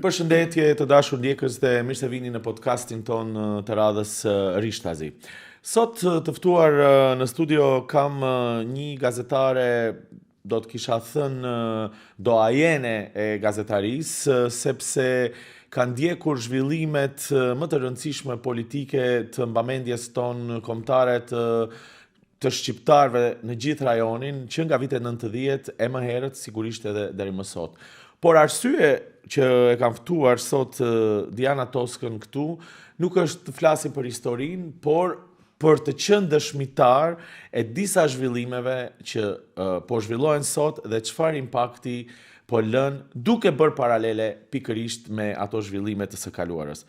Përshëndetje të dashur ndjekës dhe mirë se vini në podcastin ton të radhës Rishtazi. Sot të ftuar në studio kam një gazetare, do të kisha thënë doajene e gazetarisë, sepse ka ndjekur zhvillimet më të rëndësishme politike të mbamendjes tonë kombëtare të shqiptarëve në gjithë rajonin, që nga vitet 90 e më herët, sigurisht edhe deri më sot. Por arsye që e kam ftuar sot Diana Toskën këtu, nuk është të flasim për historinë, por për të qenë dëshmitar e disa zhvillimeve që po zhvillohen sot dhe çfarë impakti po lën, duke bërë paralele pikërisht me ato zhvillime të së kaluarës.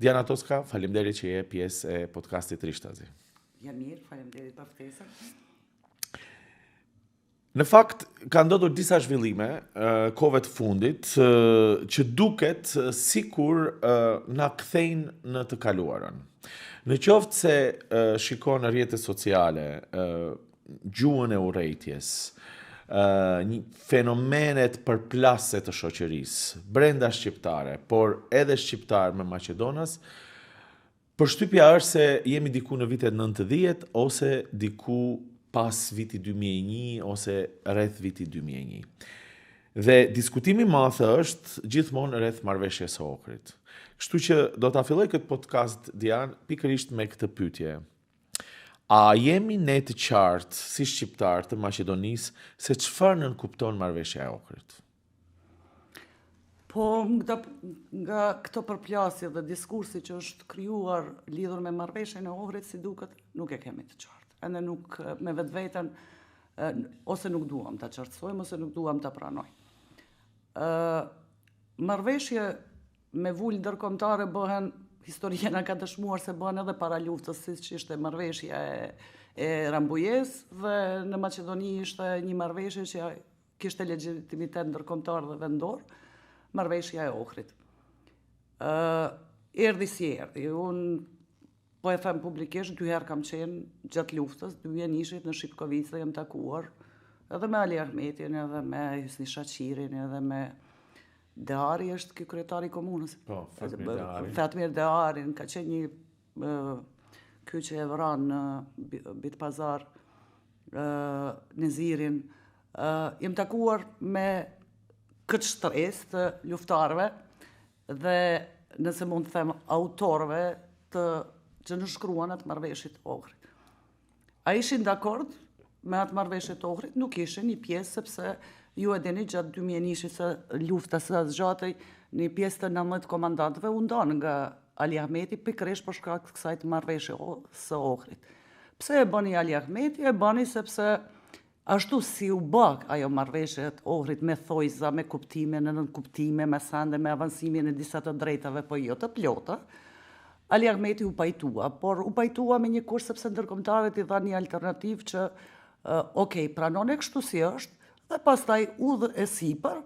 Diana Toska, faleminderit që je pjesë e podcastit Rishtazi. Jam mirë, faleminderit për ftesën. Në fakt, ka ndodhur disa zhvillime kohëve të fundit që duket sikur na kthejnë në të kaluarën. Në qoftë se shikon në rrjetet sociale, gjuhën e urrejtjes, fenomenet përplasje të shoqërisë brenda shqiptare, por edhe shqiptar me Maqedonas, përshtypja është se jemi diku në vitet 90 ose diku pas viti 2001 ose rreth viti 2001. Dhe diskutimi madh është gjithmonë rreth marrëveshjes së Ohrit. Kështu që do ta filloj këtë podcast, Dian, pikërisht me këtë pyetje. A jemi ne të qartë si shqiptar të Maqedonisë se çfarë nënkupton marrëveshja e Ohrit? Po nga këto përplasje dhe diskursi që është krijuar lidhur me marrëveshjen e Ohrit, si duket, nuk e kemi të qartë. Ende nuk me vetveten ose nuk duam ta qartësojmë ose nuk duam ta pranojmë. Marrëveshje me vulë ndërkombëtare bëhen, historia na ka dëshmuar se bëhen edhe para luftës, siç ishte marrëveshja e Rambujës dhe në Maqedoni ishte një marrëveshje që kishte legjitimitet ndërkombëtar dhe vendor, marrëveshja e Ohrit. Erdhi si erdhi. Unë po e them publikisht, 2 herë kam qenë gjatë luftës, 2001 në Shqipkovicë jam takuar edhe me Ali Ahmetin, edhe me Hysni Shaqirin, edhe me Deari është ky kryetari i komunës. Po, Fatmir Deari. Fatmir Deari ka qenë një ky që e vran në Bitpazar, Nezirin. Jam takuar me këtë shtresë të luftarëve dhe nëse mund të them autorëve që nënshkruan atë marrëveshje të Ohrit. A ishin dakord me atë marrëveshje të Ohrit? Nuk ishin një pjesë, sepse ju e dini gjatë 2001 se lufta së zgjatej, një pjesë të 19 komandantëve u ndan nga Ali Ahmeti pikërisht për shkak të kësaj marrëveshje së Ohrit. Pse e bëni Ali Ahmeti? E bëni sepse ashtu si u bë ajo marrëveshje të Ohrit me thojza, me kuptime, në nënkuptime, me sande, me avancimin e disa të drejtave, po jo të plota, Ali Ahmeti u pajtua, por u pajtua me një kusht sepse ndërkombëtarët i dhanë një alternativë që pranon e kështu si është, dhe pastaj udhë e sipër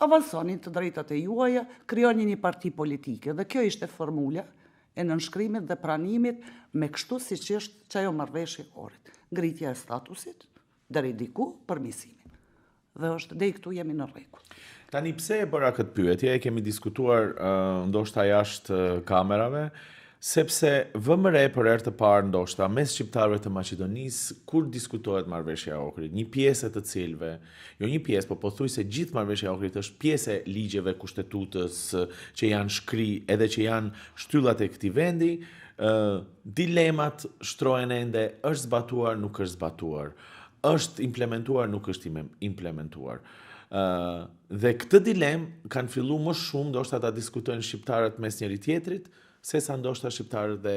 avanconin të drejtat e juaja, krijoni një parti politike. Dhe kjo ishte formula e nënshkrimit dhe pranimit me kështu siç është çajo marrëveshje e Ohrit. Ngritja e statusit deri diku përmirësimin. Dhe është deri këtu jemi në rregull. Tani pse e bëra këtë pyetje, e kemi diskutuar ndoshta jashtë kamerave, sepse vëmë re për herë të parë ndoshta mes shqiptarëve të Maqedonisë kur diskutohet marrëveshja e Ohrit, një pjesë të cilëve, jo një pjesë, po pothuajse gjithë marrëveshja e Ohrit është pjesë e ligjeve kushtetutës që janë shkri edhe që janë shtyllat e këtij vendi, dilemat shtrohen ende, është zbatuar, nuk është zbatuar, është implementuar, nuk është implementuar. Dhe këtë dilemë kanë filluar më shumë ndoshta ta diskutojnë shqiptarët mes njëri tjetrit, sesa ndoshta shqiptarët dhe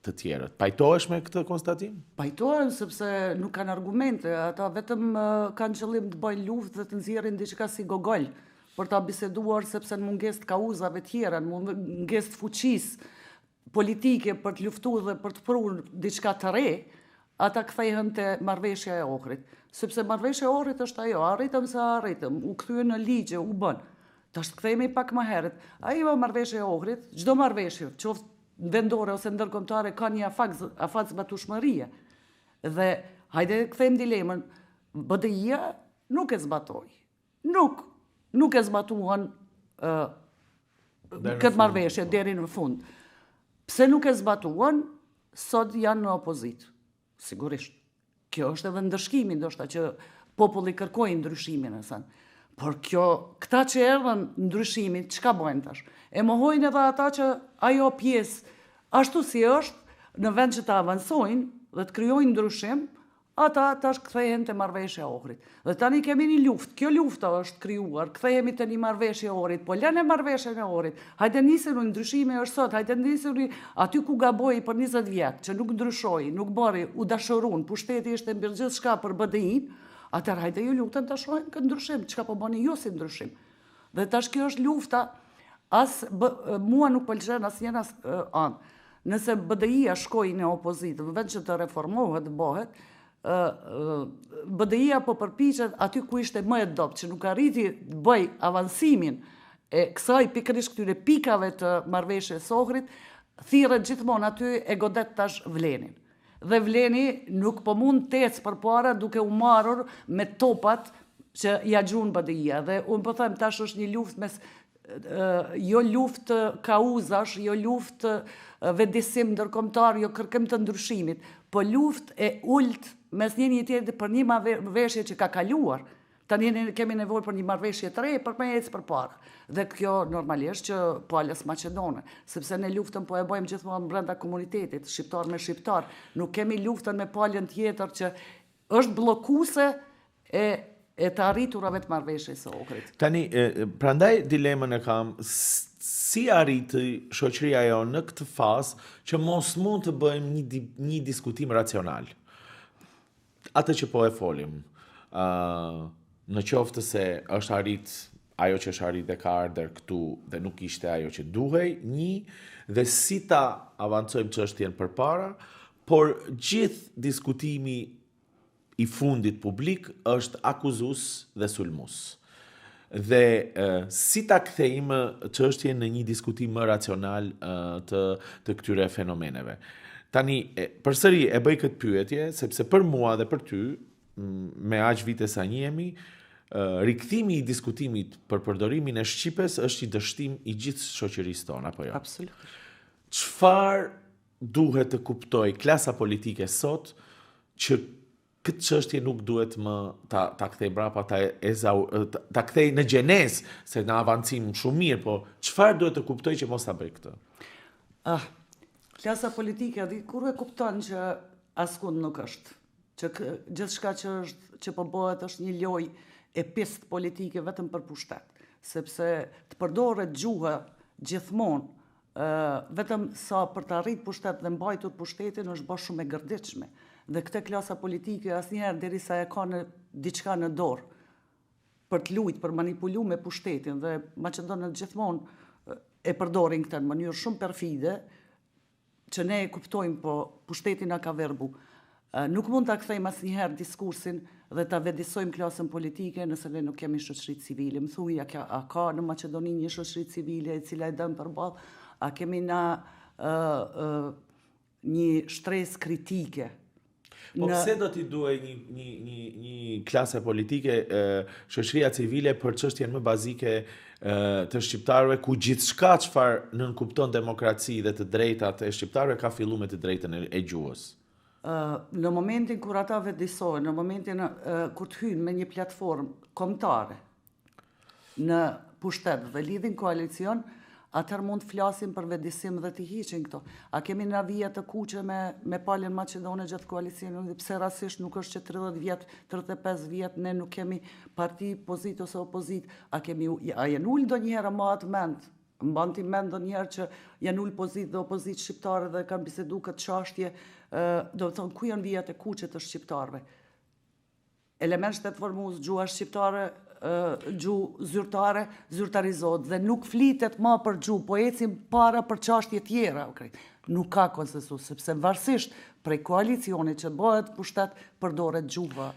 të tjerët. Pajtohesh me këtë konstatim? Pajtohen sepse nuk kanë argumente, ata vetëm kanë qëllim të bëjnë luftë dhe të nxjerrin diçka si gogol për ta biseduar, sepse në mungesë të kauzave tjera, në mungesë të fuqisë politike për të luftuar dhe për të prur diçka të re, ata kthehen te marrëveshja e Ohrit. Sepse marrëveshja e Ohrit është ajo, arritëm se arritëm, u kthyen në ligje, u bën. Tash kthehemi pak më herët. Ajo marrëveshja e Ohrit, çdo marrëveshje, qoftë vendore ose ndërkombëtare, ka një afaz batueshmërie. Dhe hajde kthejmë dilemën, BDI-ja nuk e zbatoi. Nuk e zbatuan këtë marrëveshje deri në fund. Pse nuk e zbatuan, sot janë në opozit. Sigurisht. Kjo është edhe ndëshkimi, ndoshta që populli kërkoi ndryshimin e thënë. Por këta që erdhën ndryshimin, çka bojnë tash? E mohojnë edhe ata që ajo pjesë ashtu si është, në vend që të avansojnë dhe të krijojnë ndryshim, ata tash kthehen te marrëveshja e Ohrit. Dhe tani kemi një luftë. Kjo lufta është krijuar, kthehemi te një marrëveshje e Ohrit, po lënë marrëveshjen e Ohrit. Hajde niseni ndryshimi është sot, hajde niseni aty ku gaboi për 20 vjet, që nuk ndryshoi, nuk bëri, u dashurun, pushteti ishte mbi gjithçka për BDI-n, atëherë hajde ju lutem ta shohim këtë ndryshim, çka po bëni ju si ndryshim. Dhe tash kjo është lufta, mua nuk pëlqen asnjë anë. Nëse BDI-a shkoi në opozit, në vend që të reformohet, bëhet, BDI-a po përpiqet aty ku ishte më e dobët, që nuk arriti të bëj avansimin e kësaj pikërisht këtyre pikave të marrëveshjes së Ohrit, thirret gjithmonë aty e godet tash Vlenin. Dhe Vleni nuk po mund të ecë përpara duke u marrur me topat që ja gjun BDI-a. Dhe unë po them tash është një luftë mes jo luftë kauzash, jo luftë vendisim ndërkombëtar, jo kërkim të ndryshimit, po luftë e ult mes një tjetrit për një marrëveshje që ka kaluar. Tani kemi nevojë për një marrëveshje të re për me ecë përpara. Dhe kjo normalisht që palës maqedone, sepse ne luftën po e bëjmë gjithmonë brenda komunitetit, shqiptar me shqiptar. Nuk kemi luftën me palën tjetër që është bllokuese e të arriturave të marrëveshjes së Ohrit. Tani, prandaj dilemën e kam, si arriti shoqëria jonë në këtë fazë që mos mund të bëjmë një diskutim racional. Atë që po e folim, në qoftë se është arrit ajo që është arrit dhe ka ardhur këtu dhe nuk ishte ajo që duhej, dhe si ta avancojmë çështjen përpara, por gjithë diskutimi i fundit publik është akuzus dhe sulmus. Dhe si ta kthejmë çështjen në një diskutim më racional të këtyre fenomeneve. Tani, përsëri e bëj këtë pyetje, sepse për mua dhe për ty, me aq vite sa njihemi, rikthimi i diskutimit për përdorimin e shqipes është i dështim i gjithë shoqërisë tonë, apo jo? Absolutisht. Çfarë duhet të kuptoj klasa politike sot që këtë çështje nuk duhet më ta kthej brapa, ta kthej në gjenesë, se në avancim shumë mirë, po çfarë duhet të kuptoj që mos ta bëj këtë? Klasa politike kur e kupton që askund nuk është, që gjithçka që po bëhet është një lojë e pist politike vetëm për pushtet, sepse të përdoret gjuha gjithmonë vetëm sa për të arrit pushtet dhe mbajtur pushtetin është bërë shumë e gërditshme. Dhe këtë klasa politike asnjëherë derisa e ka diçka në dorë për të luajtur, për manipulu me pushtetin, dhe maqedonët gjithmonë e përdorin këtë në mënyrë shumë perfide, që ne e kuptojmë, po pushteti na ka verbu. Nuk mund ta kthejmë asnjëherë diskursin dhe ta vendisojmë klasën politike nëse ne nuk kemi shoqëri civile. Më thuaj, a ka në Maqedoni një shoqëri civile e cila e dën përballë? A kemi na një shtresë kritike? Po pse do t'i duhej një klase politike, shoqëria civile për çështjen më bazike të shqiptarëve, ku gjithçka çfarë nënkupton demokraci dhe të drejtat e shqiptarëve ka filluar me të drejtën e gjuhës? Në momentin kur ata vendisohen, në momentin kur të hyjnë me një platformë kombëtare në pushtet dhe lidhin koalicion, atëherë mund të flasim për vendisim dhe të hiqin këto. A kemi na vija të kuqe me palën maqedone gjatë koalicionit, pse rastisht nuk është që 30 vjet, 35 vjet ne nuk kemi parti pozit ose opozit, a janë ul ndonjëherë më atë mend? Mban ti mend ndonjëherë që janë ul pozit dhe opozit shqiptare dhe kanë bisedu këtë çështje, do të thonë ku janë vijat e kuqe të shqiptarëve? Element shtetformues, gjuha shqiptare, gjuhë zyrtare, zyrtarizohet dhe nuk flitet më për gjuhë, po ecim para për çështje tjera. Nuk ka konsensus, sepse varësisht prej koalicionit që bëhet pushtet përdoret gjuha.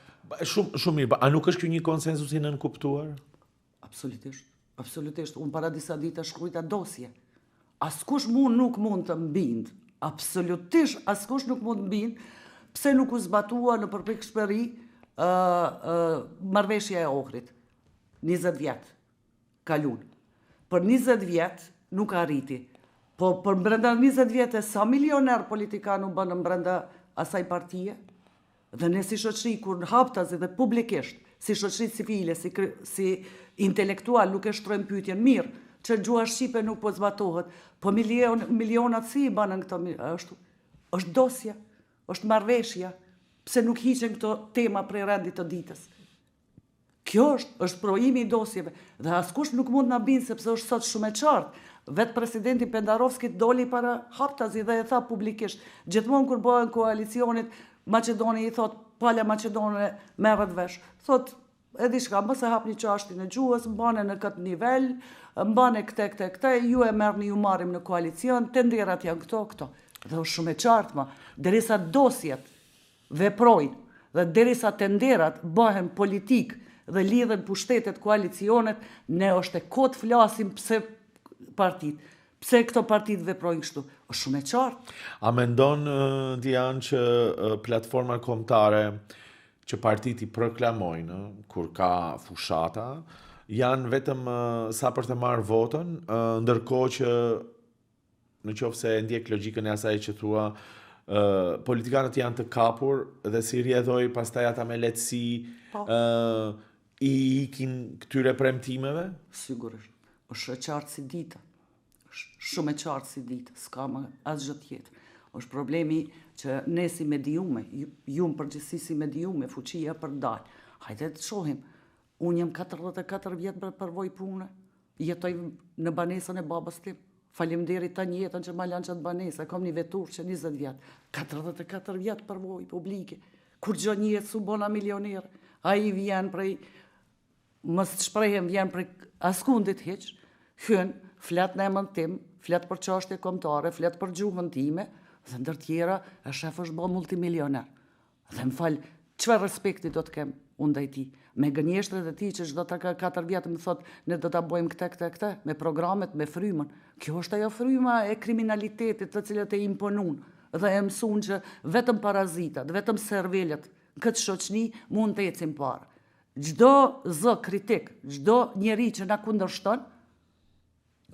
Shumë mirë, a nuk është ky një konsensus i nënkuptuar? Absolutisht. Absolutisht. Unë para disa ditë shkruajta dosje. Askush nuk mund të mbind. Absolutisht askush nuk mund të mbind pse nuk u zbatua në përpikshmëri marrëveshja e Ohrit. 20 vjet kalun. Për 20 vjet nuk arriti. Po për brenda 20 vjetë, sa milioner politikan u bënë brenda asaj partije? Dhe ne si shoqëri, kur në haptazi dhe publikisht, si shoqëri civile, si intelektual, nuk e shtrojmë pyetjen mirë, që gjua shqipe nuk po zbatohet, po milionat si i banën këto, është dosja, është marrëveshja, pse nuk hiqen këto tema prej rendit të ditës. Kjo është projimi i dosjeve, dhe askush nuk mund na bind sepse është sot shumë e qartë. Vetë presidenti Pendarovski doli para haptazi dhe e tha publikisht, gjithmonë kur bëhen koalicionit, Macedoni i thot, pala Macedone merret vesh. Thot, e di shka, mëse hapni qashtin e gjuhës, mbane në këtë nivel, mbane këte, ju e merrni, ju marrim në koalicion, tenderat janë këto. Dhe është shumë e qartë, derisa dosjet veprojnë, dhe derisa tenderat bëhen politik dhe lidhen pushtetet koalicionet, ne është e kot flasim pse partit. Pse këto partit veprojnë kështu? Është shumë e qartë. A mendon, Dian, që platforma kombëtare që partit i proklamojnë, kur ka fushata, janë vetëm sa për të marrë votën, ndërkohë që në qoftë se ndjek logjikën e asaj që thua, politikanët janë të kapur dhe si rrjedhoj pastaj ata me lehtësi i ikin këtyre premtimeve? Sigurisht. Është e qartë si dita. Shumë e qartë si ditë, s'ka më asgjë tjetër. Është problemi që ne si mediume, ju në përgjithësi si mediume, fuqia për dalë. Hajde të shohim, unë jam 44 vjetë për përvoj pune, jetoj në banesën e babës tim, faleminderit tani jetën që ma lanë qatë banesë, kom një vetur që 20 vjetë, 44 vjetë përvoj publike, kur gjë një jetë su bona milionerë, a i vjen prej, mës të shprehem vjen prej askundit heq, hynë, flet në emën tim, flet për çështje kombëtare, flet për gjuhën time, dhe ndër tjera, e shef është bë multimilioner. Dhe më fal, çfarë respekti do të kem unë ndaj tij? Me gënjeshtrat e tij që çdo ta 4 vjet më thot, ne do ta bëjmë këtë, me programet, me frymën. Kjo është ajo fryma e kriminalitetit, të cilët e imponun dhe e mësun që vetëm parazitat, vetëm servelet, këtë shoqëni mund të ecin parë. Çdo zë kritik, çdo njeri që na kundërshton,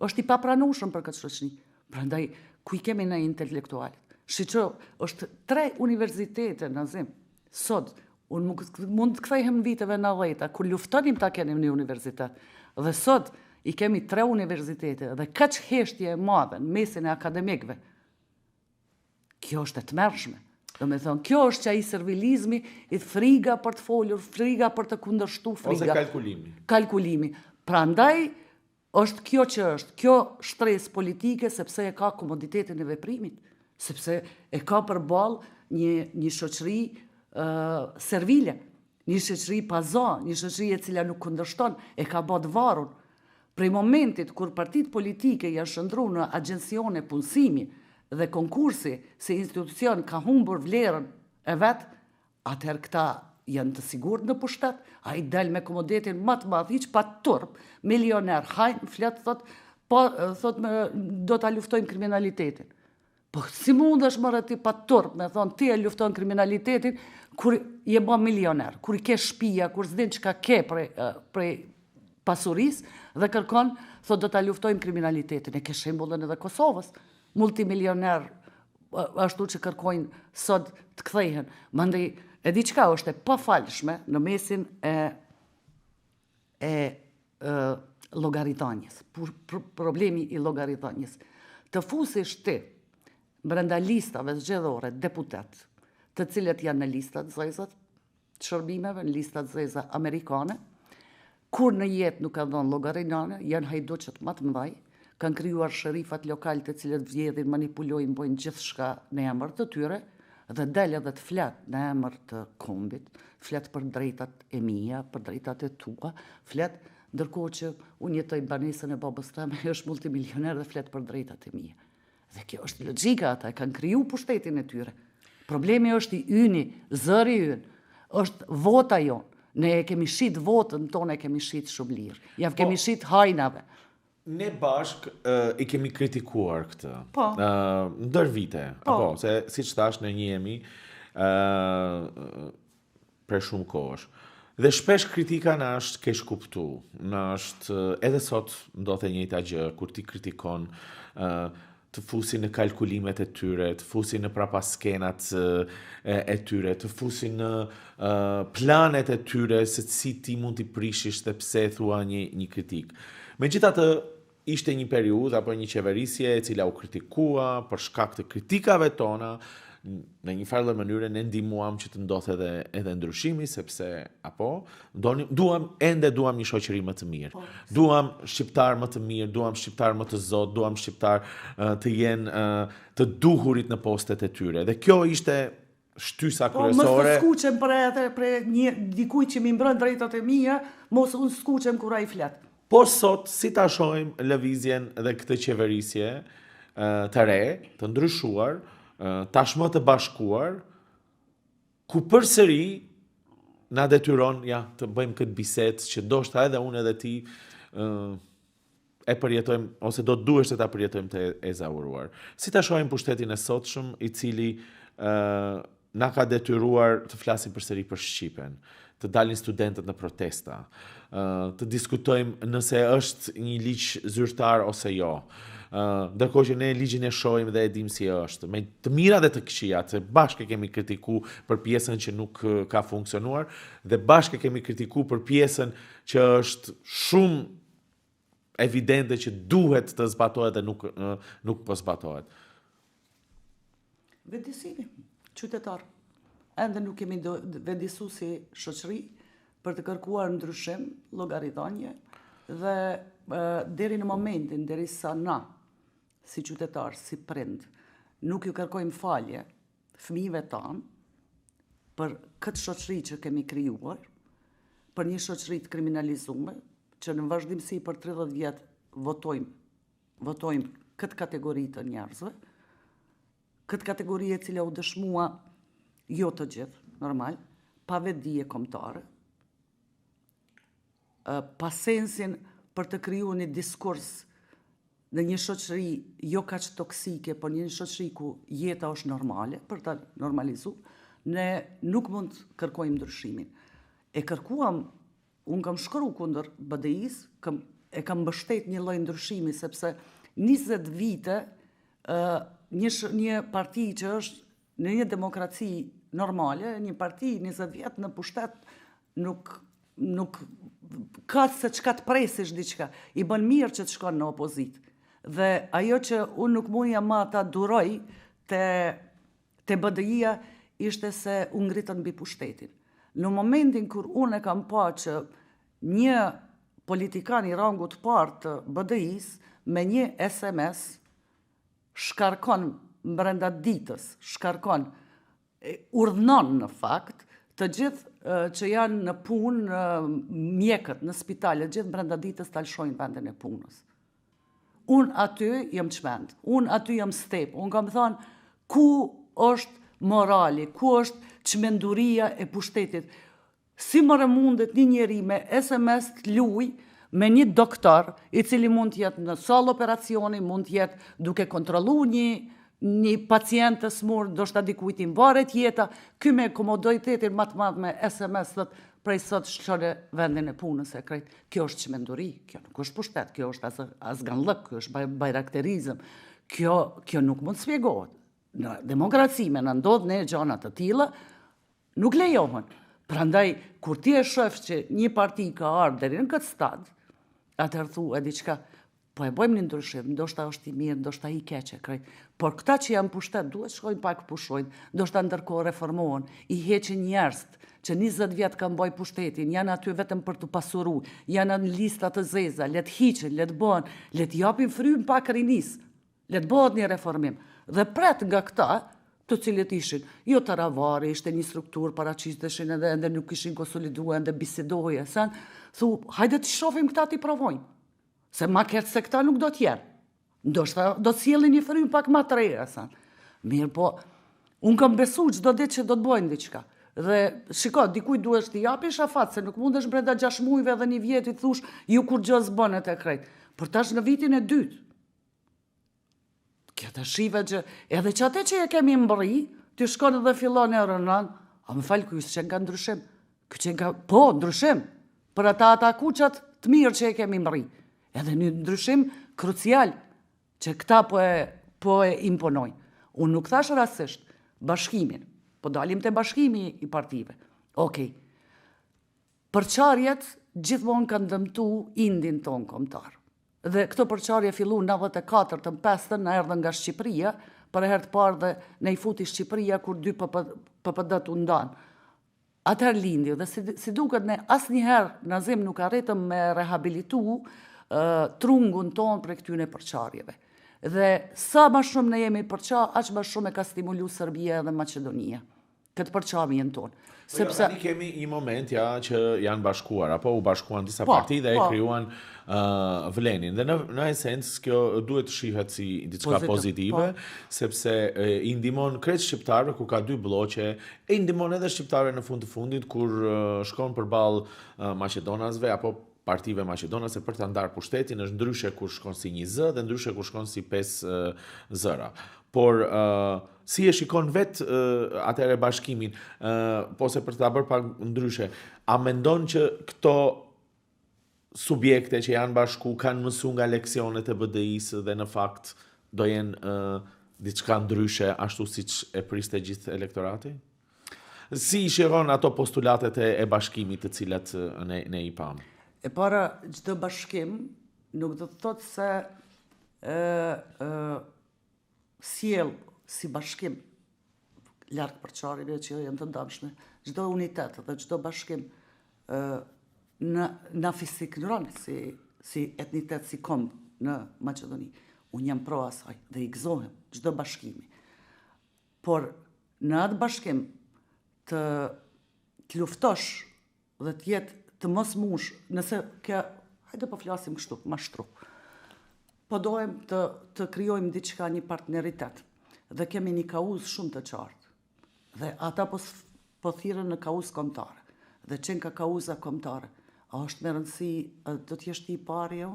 është i papranueshëm për këtë shoqëni. Prandaj, ku i kemi ne intelektualit? Shiqo, është 3 universitete në Zim. Sot, unë mund të kthehem në viteve 90-ta, kur luftonim ta kenim një universitet. Dhe sot, i kemi 3 universitete, dhe kaq heshtje e madhe në mesin e akademikëve. Kjo është e tmerrshme. Do me thonë, kjo është që ai servilizmi, i friga për të folur, friga për të kundërshtu, friga. Ose Kalkulimi. Prandaj, është kjo që është, kjo shtresë politike, sepse e ka komoditetin e veprimit, sepse e ka përballë një shoqëri servile, një shoqëri paza, një shoqëri e cila nuk kundërshton, e ka bë të varur. Prej momentit kur partitë politike janë shndruar në agjencione punësimi dhe konkursi si institucion ka humbur vlerën e vet, atëherë këta janë të sigurt në pushtet, a i del me komoditetin më të madh, hiç pa turp, milioner, hajnë, flet, thot, do ta luftojmë kriminalitetin. Po si mund është mërë ti pa turp, me thonë, ti e luftojnë kriminalitetin, kur je bë milioner, kur i ke shtëpia, kur s'din çka ke prej pasurisë, dhe kërkon, thot, do ta luftojmë kriminalitetin. E ke shembullin edhe Kosovës, multimilioner, ashtu që kërkojnë sot të kthehen. Mandej, e diçka është e pafalshme në mesin e llogarithanjes. Problemi i llogarithanjes. Të fusish ti brenda listave zgjedhore deputet, të cilët janë në listat zezat të shërbimeve, në listat zeza amerikane, kur në jetë nuk ka dhënë llogaritane, janë hajduqet më të mëdhaj, kanë krijuar sherifat lokal të cilët vjedhin, manipulojnë, bojnë gjithçka në emër të tyre, dhe del edhe të flet në emër të kombit, flet për drejtat e mia, për drejtat e tua, flet ndërkohë që unë jetoj banesën e babës time, është multimilioner dhe flet për drejtat e mia. Dhe kjo është logjika, ata e kanë kriju pushtetin e tyre. Problemi është i yni, zëri ynë, është vota jonë. Ne e kemi shit votën tonë, e kemi shit shumë lirë. Ja kemi shit hajnave. Ne bashk i kemi kritikuar këtë. Po. Ndër vite. Po. Apo, se si që thash ne njihemi për shumë kohësh. Dhe shpesh kritika na është keq kuptu, na është edhe sot ndodhet e njëjta gjë kur ti kritikon të fusin në kalkulimet e tyre, të fusin në prapaskenat e tyre, të fusin në planet e tyre se si ti mund t'i prishish dhe pse thua një kritik. Megjithatë, ishte një periudhë apo një qeverisje e cila u kritikua për shkak të kritikave tona, në një farë mënyrë ne ndihmuam që të ndodhte edhe ndryshimi sepse duam një shoqëri më të mirë. Duam shqiptar më të mirë, duam shqiptar më të zot, duam shqiptar të jenë të duhurit në postet e tyre. Dhe kjo ishte shtysa kryesore. Mos të skuqem për një dikujt që mi mbrën drejtat e mia, mos unë skuqem kur ai flet. Po sot si ta shohim lëvizjen dhe këtë qeverisje të re, të ndryshuar, tashmë të bashkuar, ku përsëri na detyron të bëjmë këtë bisedë që ndoshta edhe unë edhe ti e përjetojmë ose do duhesh të ta përjetojmë të ezauruar. Si ta shohim pushtetin e sotshëm i cili na ka detyruar të flasim përsëri për Shqipen, të dalin studentët në protesta, të diskutojmë nëse është një ligj zyrtar ose jo. Ndërkohë që ne ligjin e shohim dhe e dim si është, me të mira dhe të këqijat, se bashkë kemi kritiku për pjesën që nuk ka funksionuar dhe bashkë kemi kritiku për pjesën që është shumë evidente që duhet të zbatohet dhe nuk po zbatohet. Vendisimi, qytetar. Ende nuk kemi vendisu si shoqëri për të kërkuar ndryshim, llogaridhënie dhe deri në momentin derisa na si qytetar, si prind, nuk ju kërkojmë falje fëmijëve tanë për këtë shoqëri që kemi krijuar, për një shoqëri të kriminalizuar, që në vazhdimsi për 30 vjet votojmë këtë kategori të njerëzve, këtë kategori e cila u dëshmua jo të gjithë, normal, pa vetdije kombëtare, pa sensin për të kriju një diskurs në një shoqëri jo kaq toksike, por një shoqëri ku jeta është normale, për ta normalizuar, ne nuk mund të kërkojmë ndryshimin. E kërkuam, unë kam shkru kundër BDI-s, e kam mbështet një lloj ndryshimi, sepse 20 vite një parti që është në një demokraci normale, një parti 20 vjet në pushtet nuk ka se çka të presish diçka, i bën mirë që të shkon në opozit. Dhe ajo që unë nuk mundja ma ta duroj te BDI-ja ishte se unë ngritën mbi pushtetin. Në momentin kur unë e kam pa që një politikan i rangut parë të BDI-s me një SMS shkarkon brenda ditës, urdhnon në fakt të gjithë që janë në punë, mjekët në spitale, gjithë brenda ditës të alshojnë vendin e punës. Unë aty jam çmend, unë aty jam step, unë kam thënë ku është morali, ku është çmenduria e pushtetit. Si mëre mundet një njeri me SMS të luj me një doktor i cili mund të jetë në sallë operacioni, mund të jetë duke kontrollu një pacient të smur, do shta dikujt i mvaret jeta, ky me komoditetin më të madh me SMS thot prej sot shkone vendin e punës e krejt. Kjo është çmenduri, kjo nuk është pushtet, kjo është azganllëk, kjo është bajrakterizëm. Kjo nuk mund të spjegohet. Në demokraci me në ndodh në gjana të tilla, nuk lejohen. Prandaj, kur ti e shoh që një parti ka ardhur deri në këtë stad, atëherë thua diçka, po e bëjmë një ndryshim, ndoshta është i mirë, ndoshta i keq e krejt. Por këta që janë pushtet duhet shkojnë pak pushojnë, ndoshta ndërkohë reformohen, i heqin njerëz që 20 vjet kanë boj pushtetin, janë aty vetëm për të pasuru, janë në lista të zeza, le të hiqin, le të bëhen, le të japin frym pak rinis, le të bëhet një reformim. Dhe pret nga këta, të cilët ishin, jo të ravari, ishte një strukturë, paraqiteshin edhe nuk ishin konsoliduar, edhe bisedohej, thu, hajde të shohim këta t'i provojnë. Se ma ketë se këta nuk do t'jenë. Ndoshta do t'sjellin një frym pak ma të reja, Mirë po, unë kam besu çdo ditë që do të bëjnë diçka. Dhe shiko, dikuj duhesh t'i japish afat, se nuk mundesh brenda 6 muajve dhe 1 vjeti thush, ju kur gjë s'bënet e krejt. Por tash në vitin e 2. Kjo të shive që, edhe që atë që e kemi mbërri, ti shkon dhe fillon e rënan, a më falë, kjo s'qen ka ndryshim. Po, ndryshim, për ata kuqat të mirë që e kemi mri. Edhe një ndryshim krucial që këta po e imponojnë. Unë nuk thash rastisht bashkimin, po dalim të bashkimi i partive. Okej. Përçarjet gjithmonë kanë dëmtu indin tonë kombëtar. Dhe këto përçarje fillu në 94 në 5 në erdhën nga Shqipëria, për herë të parë dhe në i futi Shqipëria kur 2 PPD-t u ndanë. Atëherë lindi dhe si duket ne asnjëherë në zim nuk arritëm me rehabilitu trungun tonë për këtyne përçarjeve. Dhe sa më shumë ne jemi përça, aq më shumë e ka stimulu Serbia dhe Maqedonia këtë përçarjen tonë. Sepse ne kemi një moment që janë bashkuar, apo u bashkuan disa parti dhe e krijuan vlenin. Dhe në esencë kjo duhet të shihet si diçka pozitive, sepse i ndihmon krejt shqiptarëve ku ka 2 bloqe, e ndihmon edhe shqiptarëve në fund të fundit kur shkon përballë maqedonasve apo partive maqedonase për të ndarë pushtetin, është ndryshe kur shkon si 1 zë dhe ndryshe kur shkon si 5 zëra. Por si e shikon vetë atëre bashkimin, po se për të bërë pak ndryshe, a mendon që këto subjekte që janë bashku kanë mësu nga leksionet e BDI-s dhe në fakt do jenë diçka ndryshe ashtu siç e priste gjithë elektorati? Si i shikon ato postulatet e bashkimit të cilat ne i pam? E para, çdo bashkim nuk do të thotë se sjell si bashkim larg përçarjeve që janë të dëmshme. Çdo unitet dhe çdo bashkim na fisikëron si etnitet, si kombë në Maqedoni. Unë jam pro asaj dhe i gëzohem çdo bashkimi. Por në atë bashkim të luftosh dhe të jetë të mos mush, nëse hajde po flasim kështu, mashtru. Po dojmë të krijojmë diçka, një partneritet. Dhe kemi një kauzë shumë të qartë. Dhe ata po thirrën në kauzë kombëtare. Dhe qenë ka kauza kombëtare. A është me rëndësi, do të jesh ti i pari jo?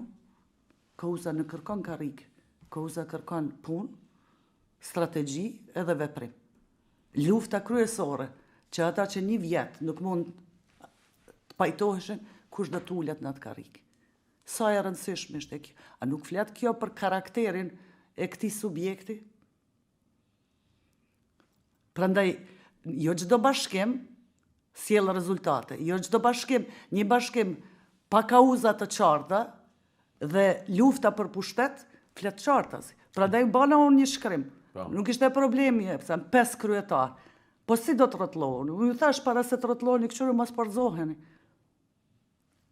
Kauza në kërkon karrikë. Kauza kërkon punë, strategji edhe veprim. Lufta kryesore, që ata që 1 vjet nuk mund pajtoheshin kush do t'ulet në atë karrikë. Sa e rëndësishme është kjo? A nuk flet kjo për karakterin e këtij subjekti? Prandaj, jo çdo bashkim sjell rezultate. Jo çdo bashkim, një bashkim pa kauza të qarta dhe lufta për pushtet, flet qartas. Prandaj bëna unë një shkrim. Nuk ishte problemi, pse 5 kryetar. Po si do të rrotullohen? Unë ju thash para se të rrotulloheni, kështu mos porzoheni.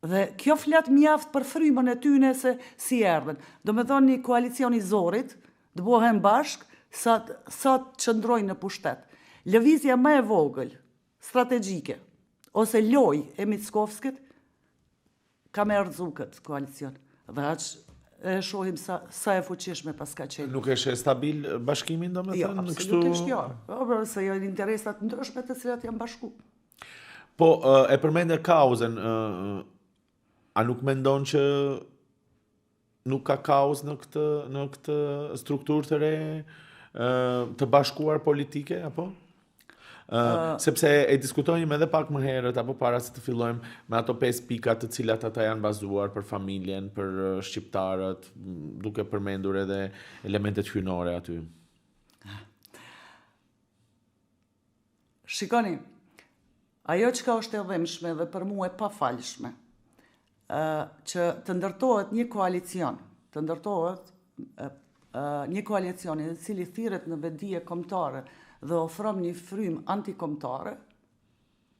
Dhe kjo flet mjaft për frymën e tyne se si erdhen. Do me thonë një koalicion i zorit, të bohen bashk, sa të qëndrojnë në pushtet. Lëvizja më e vogël, strategjike, ose loj e Mickovskit, ka me ardhzu këtë koalicion. Dhe aq e shohim sa e fuqishme pas ka qenë. Nuk është stabil bashkimin, do me thënë? Jo, absolutisht jo. Se janë interesat ndryshme të cilat janë bashku. Po, e përmende kauzën, a nuk mendon që nuk ka kauzë në këtë strukturë të re të bashkuar politike, apo? Sepse e diskutojmë edhe pak më herët, apo para se të fillojmë me ato 5 pika të cilat ata janë bazuar për familjen, për shqiptarët, duke përmendur edhe elementet hyjnore aty. Shikoni, ajo që është e dhëmshme dhe për mua e pafalshme, që të ndërtohet një koalicion, një koalicion i cili thirret në vetdije kombëtare dhe ofron një frymë antikombëtare,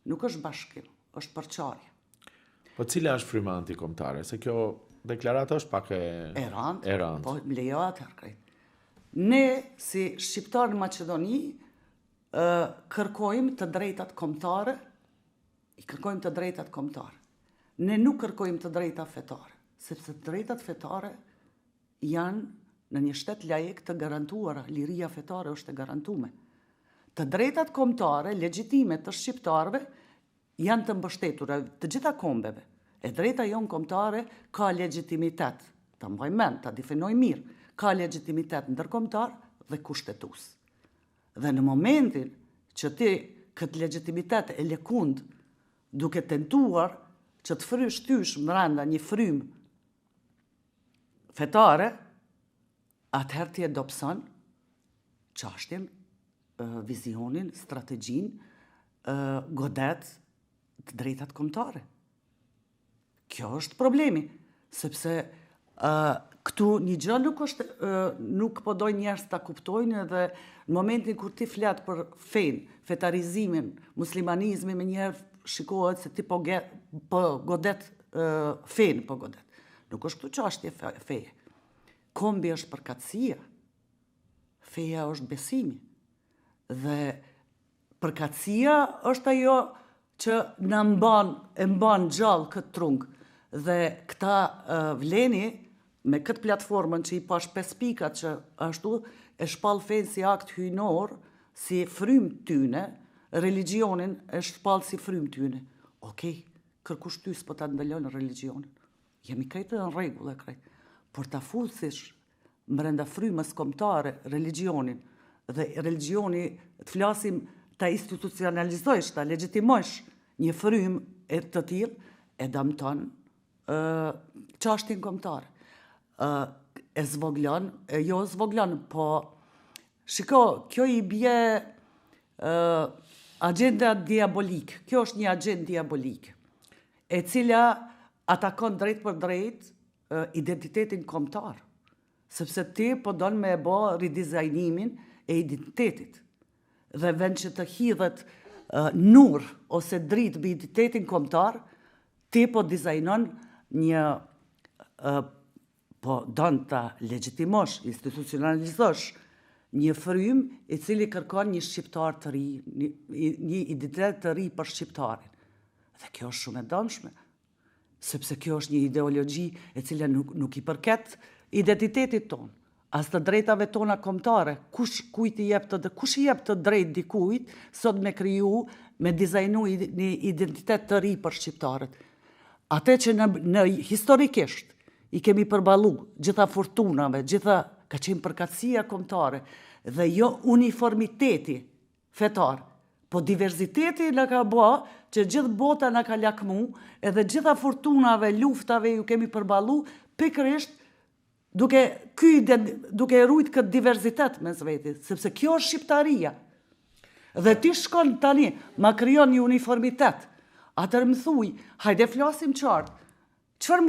nuk është bashkim, është përçarje. Po cila është fryma antikombëtare? Se kjo deklarata është pak e rëndë. Po më lejo atëherë krejt. Ne si shqiptarë në Maqedoni kërkojmë të drejtat kombëtare, Ne nuk kërkojmë të drejta fetare, sepse të drejtat fetare janë në një shtet laik të garantuara, liria fetare është e garantume. Të drejtat kombëtare, legjitime të shqiptarëve, janë të mbështetura të gjitha kombeve. E drejta jonë kombëtare ka legjitimitet, ta mbajmë mend, ta definojmë mirë, ka legjitimitet ndërkombëtar dhe kushtetues. Dhe në momentin që ti këtë legjitimitet e lekund duke tentuar që të shtysh mbranda një frymë fetare, atëherë ti e dobëson çështjen, vizionin, strategjin, godet të drejtat kombëtare. Kjo është problemi, sepse këtu një gjë nuk po dojnë njerëz ta kuptojnë dhe në momentin kur ti flet për fen, fetarizimin, muslimanizmin, me njerë shikohet se ti po godet fen, po godet. Nuk është këtu çështje feje. Kombi është përkatësia, feja është besimi. Dhe përkatësia është ajo që e mban gjallë këtë trungë. Dhe këta vleni, me këtë platformën që i pash 5 pikat që ashtu e shpall fenë si akt hyjnor, si frymë tyne, religionin e shpall si frymë tyne. Okej, kërkush ty s'po ta ndalon religionin. Jemi krejtë në rregull e krejtë. Por ta futhish brenda frymës kombëtare religionin dhe religioni të flasim ta institucionalizojsh, ta legjitimosh një frymë e të tillë, e dëmton çështjen kombëtare. E zvoglon, po shiko, kjo i bie agenda diabolik. Kjo është një agenda diabolik, e cila atakon drejt për drejt identitetin kombëtar. Sepse ti po don me e bë ridizajnimin e identitetit. Dhe vend që të hidhet nur ose dritë mbi identitetin kombëtar, ti po dizajnon një po don ta legjitimosh, institucionalizosh një frymë i cili kërkon një shqiptar të ri, një identitet të ri për shqiptarin. Dhe kjo është shumë e dëmshme, sepse kjo është një ideologji e cila nuk i përket identitetit tonë, as të drejtave tona kombëtare. Kush i jep të drejt dikujt sot me kriju, me dizajnu një identitet të ri për shqiptarët. Ate që në historikisht i kemi përballu gjitha fortunave, ka qenë përkatësia kombëtare dhe jo uniformiteti fetar, po diversiteti në ka bë që gjithë bota në ka lakmu edhe gjitha fortunave, luftave ju kemi përballu pikërisht duke rujt këtë diversitet mes vetit, sepse kjo është shqiptaria. Dhe ti shkon tani, ma krijon një uniformitet. Atër më thuj, hajde flasim qartë, çfarë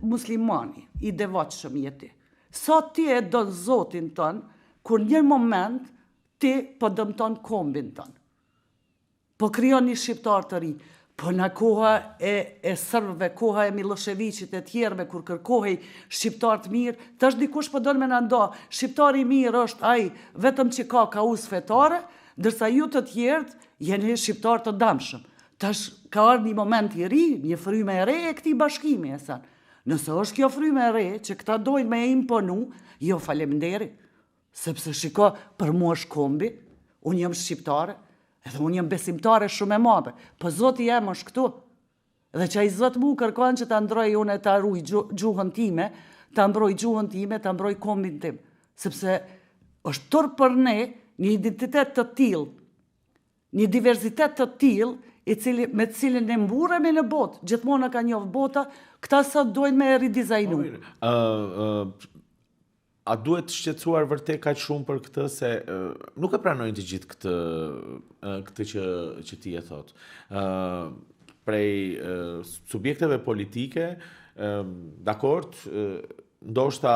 muslimani i devotshëm je ti? Sa ti e do Zotin tën, kur një moment ti po dëmton kombin tën. Po krijon një shqiptar të ri. Po në koha e Serbëve, koha e Miloševićit e tjerëve, kur kërkohej shqiptar të mirë, tash dikush po don me na ndo, shqiptari i mirë është ai vetëm që ka kauzë fetare, ndërsa ju të tjerët jeni shqiptar të dëmshëm. Tash ka ardhur një moment i ri, një frymë e re e këtij bashkimi, e thënë. Nëse është kjo frymë e re që këta dojnë me e imponu, jo faleminderit, sepse shiko, për mua është kombi, unë jam shqiptare, edhe unë jam besimtare shumë e madhe, po Zoti jem është këtu. Dhe që ai Zot mu kërkon që ta ndroj unë ta ruaj gjuhën time, ta mbroj gjuhën time, ta mbroj kombin tim, sepse është turp për ne një identitet të tillë, një diversitet të tillë, me të cilin ne mburremi në botë, gjithmonë ka njohur bota, këta sot dojnë me ridizajnu. A duhet shqetësuar vërtet kaq shumë për këtë, se nuk e pranojnë të gjithë këtë që ti e thot. Prej subjekteve politike, dakord, ndoshta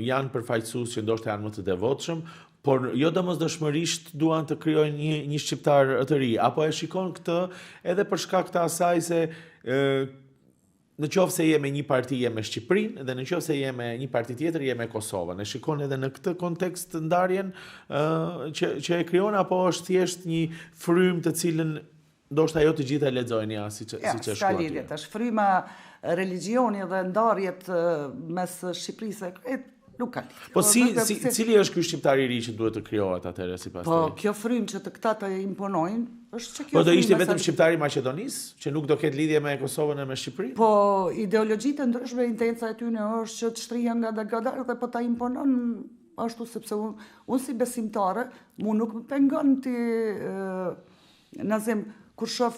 janë përfaqësues që ndoshta janë më të devotshëm, por jo domosdoshmërisht duan të krijojnë një shqiptar të ri, apo e shikon këtë edhe për shkak të asaj se në qoftë se je me një parti je me Shqipërinë dhe në qoftë se je me një parti tjetër je me Kosovën. E shikon edhe në këtë kontekst ndarjen që e krijon, apo është thjesht një frymë të cilën ndoshta jo të gjithë e lexojnë siç është shkruar. Është fryma religioni dhe ndarjet mes Shqipërisë nuk ka lidhje. Po cili është ky shqiptar i ri që duhet të krijohet atëherë sipas teje? Po kjo frymë që të këta të imponojnë, është që kjo. Po do ishte vetëm shqiptari i Maqedonisë, që nuk do ketë lidhje me Kosovën e me Shqipërinë? Po ideologjitë ndryshme, intenca e tyre është që të shtrihen nga gadar dhe po ta imponon ashtu, sepse unë si besimtare, mu nuk më pengon ti Nazim kur shoh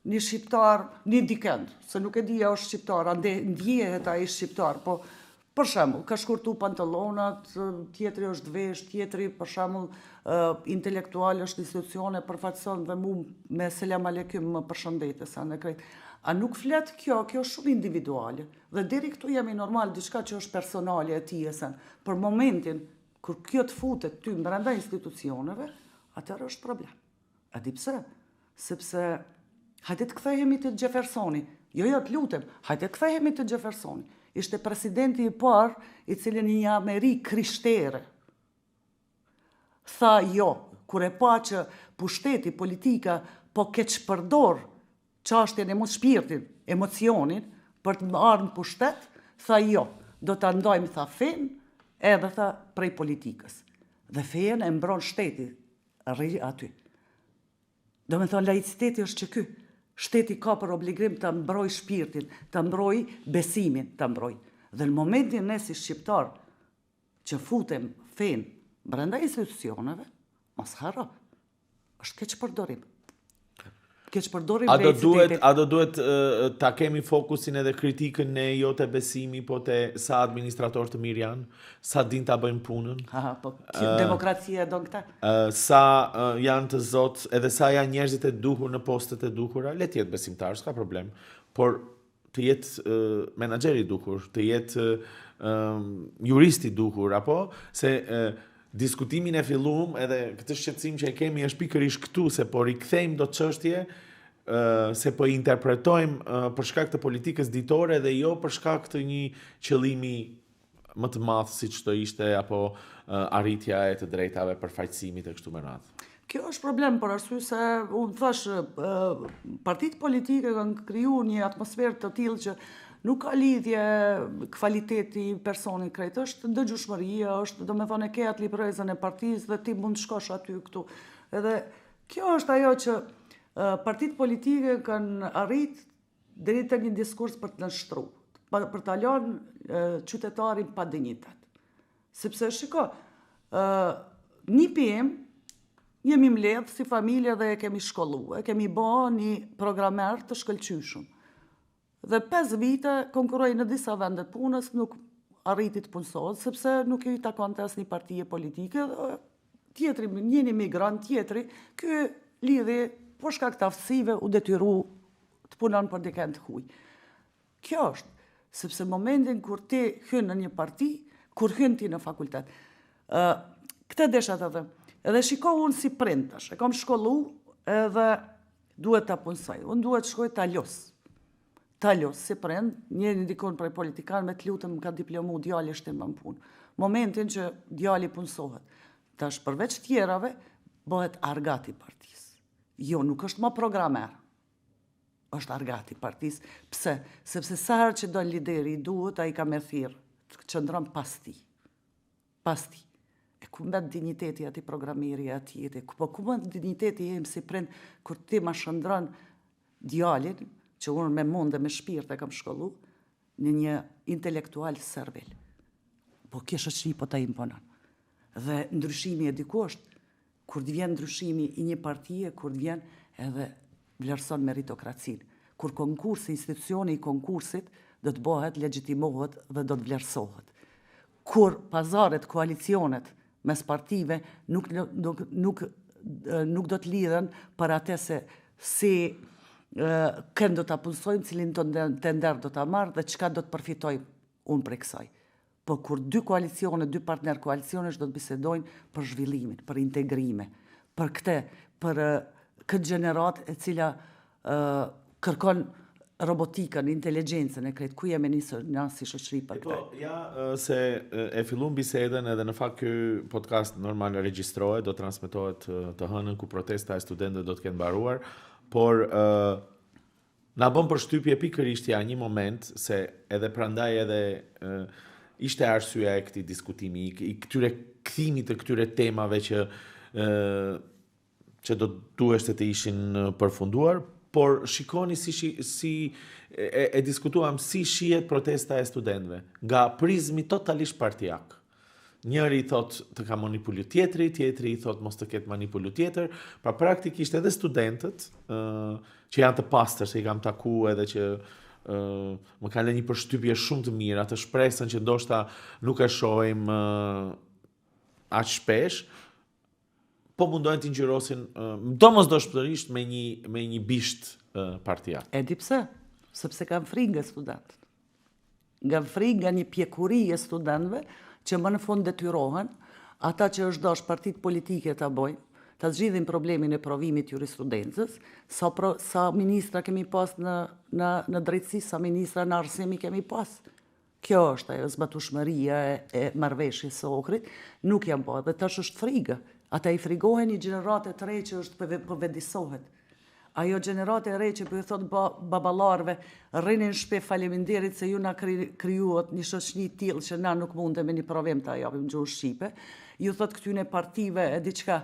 një shqiptar, një dikend, se nuk e dija është shqiptar, ande ndjehet ai shqiptar, po për shembull, ka shkurtu pantallonat, tjetri është vesh, tjetri për shembull intelektual është institucione përfaqëson dhe mu me selam aleikum më përshëndete sa në krejt. A nuk flet kjo është shumë individuale. Dhe deri këtu jemi normal, diçka që është personale e tij sen. Për momentin kur kjo të futet ty brenda institucioneve, atëherë është problem. A di pse? Sepse hajde të kthehemi te Jeffersoni. Jo, të lutem, hajde të kthehemi te Jeffersoni. Ishte presidenti i parë i cili në një Amerikë krishtere tha jo, kur e pa që pushteti, politika po keq përdor çështjen e mos shpirtin, emocionin për të marrë në pushtet, tha jo, do ta ndajmë tha fen edhe tha prej politikës. Dhe fejen e mbron shteti aty. Do me thonë laiciteti është që ky. Shteti ka për obligim të mbroj shpirtin, të mbroj besimin, të mbroj. Dhe në momentin ne si shqiptar që futem fen brenda institucioneve, mos harro. Është keq përdorim. Keq përdorim laicitetin. A do duhet ta kemi fokusin edhe kritikën ne jo te besimi, po te sa administrator të mirë janë, sa din ta bëjnë punën. Po demokracia do këta. Sa janë të zot, edhe sa janë njerëzit e duhur në postet e duhura, le të jetë besimtar, s'ka problem. Por të jetë menaxheri i duhur, të jetë juristi i duhur, apo se diskutimin e filluam edhe këtë shqetësim që e kemi është pikërisht këtu, se po rikthejmë do çështje se po i interpretojmë për shkak të politikës ditore dhe jo për shkak të një qëllimi më të madh siç do ishte apo arritja e të drejtave përfaqësimit e kështu me radhë. Kjo është problem për arsye se unë thash partitë politike kanë krijuar një atmosferë të tillë që nuk ka lidhje kvaliteti personit krejt, është ndëgjueshmëria, është domethënë e ke atë librezën e partisë dhe ti mund të shkosh aty këtu. Edhe kjo është ajo që partitë politike kanë arrit deri te një diskurs për të nënshtruar, për ta lënë qytetarin pa dinjitet. Sepse shiko, një PM jemi mbledh si familje dhe e kemi shkolluar, kemi bërë një programer të shkëlqyshëm. Dhe 5 vite konkurroi në disa vende të punës, nuk arriti të punësohet, sepse nuk i takonte asnjë partie politike, tjetri, një emigrant, tjetri, ky lidhi për shkak të aftësive u detyru të punon për dikën të huaj. Kjo është, sepse momentin kur ti hyn në një parti, kur hyn ti në fakultet. Këtë desha të them. Edhe shiko unë si prind tash, e kam shkollu edhe duhet ta punësoj. Unë duhet shkoj ta los. Ta los si prind, një dikon prej politikanëve të lutem ka diplomu djali shtim më punë. Momentin që djali punësohet, tash përveç tjerave bëhet argati partisë. Jo, nuk është më programer. Është argati partisë. Pse? Sepse sa herë që do lideri duhet, ai ka me thirr, të qëndron pas ti. Pas ti. E ku mbet digniteti ati programeri ati, po ku mbet digniteti jem si prind kur ti ma shëndron djalin, që unë me mund dhe me shpirt e kam shkollu, në një intelektual servil. Po kështë që po ta imponon. Dhe ndryshimi e dikosht, kur të vjen ndryshimi i një partije, kur të vjen edhe vlerëson meritokracinë. Kur konkursi, institucioni i konkursit, do të bëhet, legjitimohet dhe do të vlerësohet. Kur pazaret, koalicionet mes partive nuk do të lidhen për atë se si kënd do të punësojmë, cilin të nder do të marrë dhe qka do të përfitojmë unë për kësaj. Po kur dy koalicione, dy partner koalicionesh do të bisedojnë për zhvillimin, për integrime, për këtë gjenerat e cila kërkon robotikën, inteligjencën e kretë, ku jemi nisë si shoqëri për këtë? Ja, se e fillum bisedën edhe në fakt ky podcast normal regjistrohet, do transmetohet të hënën ku protesta e studentëve do të kenë mbaruar, por na bën përshtypje pikërisht ja një moment se edhe prandaj edhe ishte arsyeja e këtij diskutimi, i këtyre kthimit të këtyre temave që do duheshte të ishin përfunduar, por shikoni si diskutuam si shihet protesta e studentëve nga prizmi totalisht partijak. Njëri thot të ka manipulu tjetri, tjetri thot mos të ketë manipulu tjetër, pra praktikisht edhe studentët që janë të pastër, se i kam taku edhe që më kanë lënë një përshtypje shumë të mirë, atë shpresën që ndoshta nuk e shohim aq shpesh, po mundojnë të ngjyrosin domosdoshmërisht me një bisht partia. E di pse? Sepse kanë frikë nga studentët. Nga frikë nga një pjekuri e studentëve që më në fund detyrohen, ata që është dash partitë politike ta bojnë, ta zgjidhin problemin e provimit jurisprudencës, sa ministra kemi pas në drejtësi, sa ministra në arsimi kemi pas. Kjo është ajo zbatueshmëria e marrëveshjes së Ohrit, nuk janë po, dhe tash është frikë. Ata i frigohen një gjenerate të re që është përvedisohet. Ajo gjenerate e re që për thot babalarve, rrinin shpe faleminderit se ju na krijuat një shoqëni tillë që na nuk mundem me një provim ta japim gjuhë shqipe. Ju thot këtyne partive e diçka,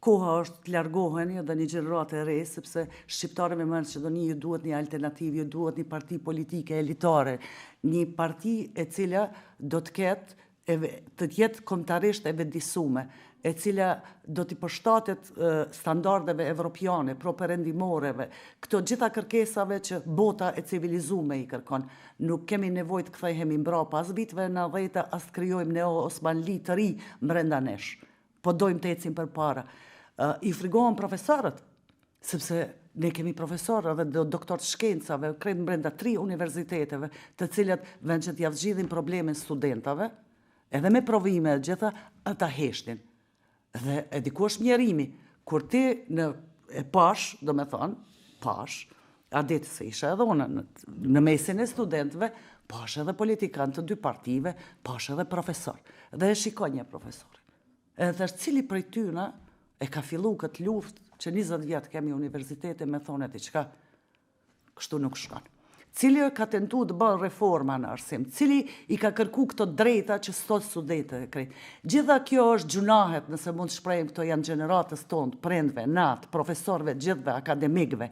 koha është të largohen dhe një gjenerate e re, sepse shqiptarëve më që do ju duhet një alternativë, ju duhet një parti politike elitare, një parti e cila do të jetë kombëtarisht e vetëdijsume, e cila do t'i përshtatet standardeve evropiane, properendimoreve, këto gjitha kërkesave që bota e civilizume i kërkon. Nuk kemi nevojë të kthehemi mbrapa as viteve 90, as të krijojmë neo-osmanli të ri brenda nesh. Po dojmë të ecim përpara. I frigohen profesorët, sepse ne kemi profesorë dhe doktorë të shkencave, krenë brenda 3 universiteteve, të cilat vend që t'ja zgjidhin problemin studentave, edhe me provime gjitha, ata heshtin. Dhe e diku është mjerimi, kur ti e pash, do me thonë, pash, a ditë se isha edhe unë në mesin e studentëve, pash edhe politikanë të 2 partive, pash edhe profesor. Dhe e shikoj një profesor. Edhe thështë cili prej tyna e ka fillu këtë luftë që 20 vjetë kemi universitete me thonë e diqka, kështu nuk shkon. Cili ka tentu të bërë reforma në arsim, cili i ka kërku këto drejta që sot studentët e krejt. Gjitha kjo është gjunahet, nëse mund të shprejmë, këto janë gjeneratës tonë, prendve, natë, profesorve, gjithve, akademikve,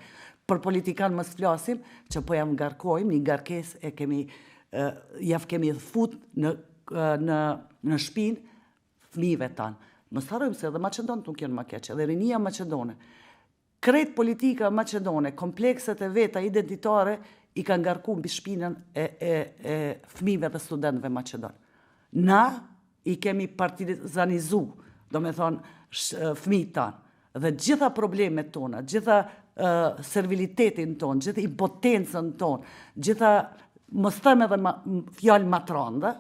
për politikanë mos flasim, që po jam ngarkojmë, një ngarkes e kemi fut në shpinë fëmijëve tanë. Mos harrojmë se edhe Maqedonë nuk janë më keq, edhe rinia maqedone. Krejt politika maqedone, komplekset e veta identitare, i ka ngarku mbi shpinën e fëmijëve dhe studentëve maqedon. Na i kemi partizanizu, do me thonë fëmijët tanë, dhe gjitha problemet tona, gjitha servilitetin tonë, gjitha impotencën tonë, gjitha mos them edhe fjalë matranda,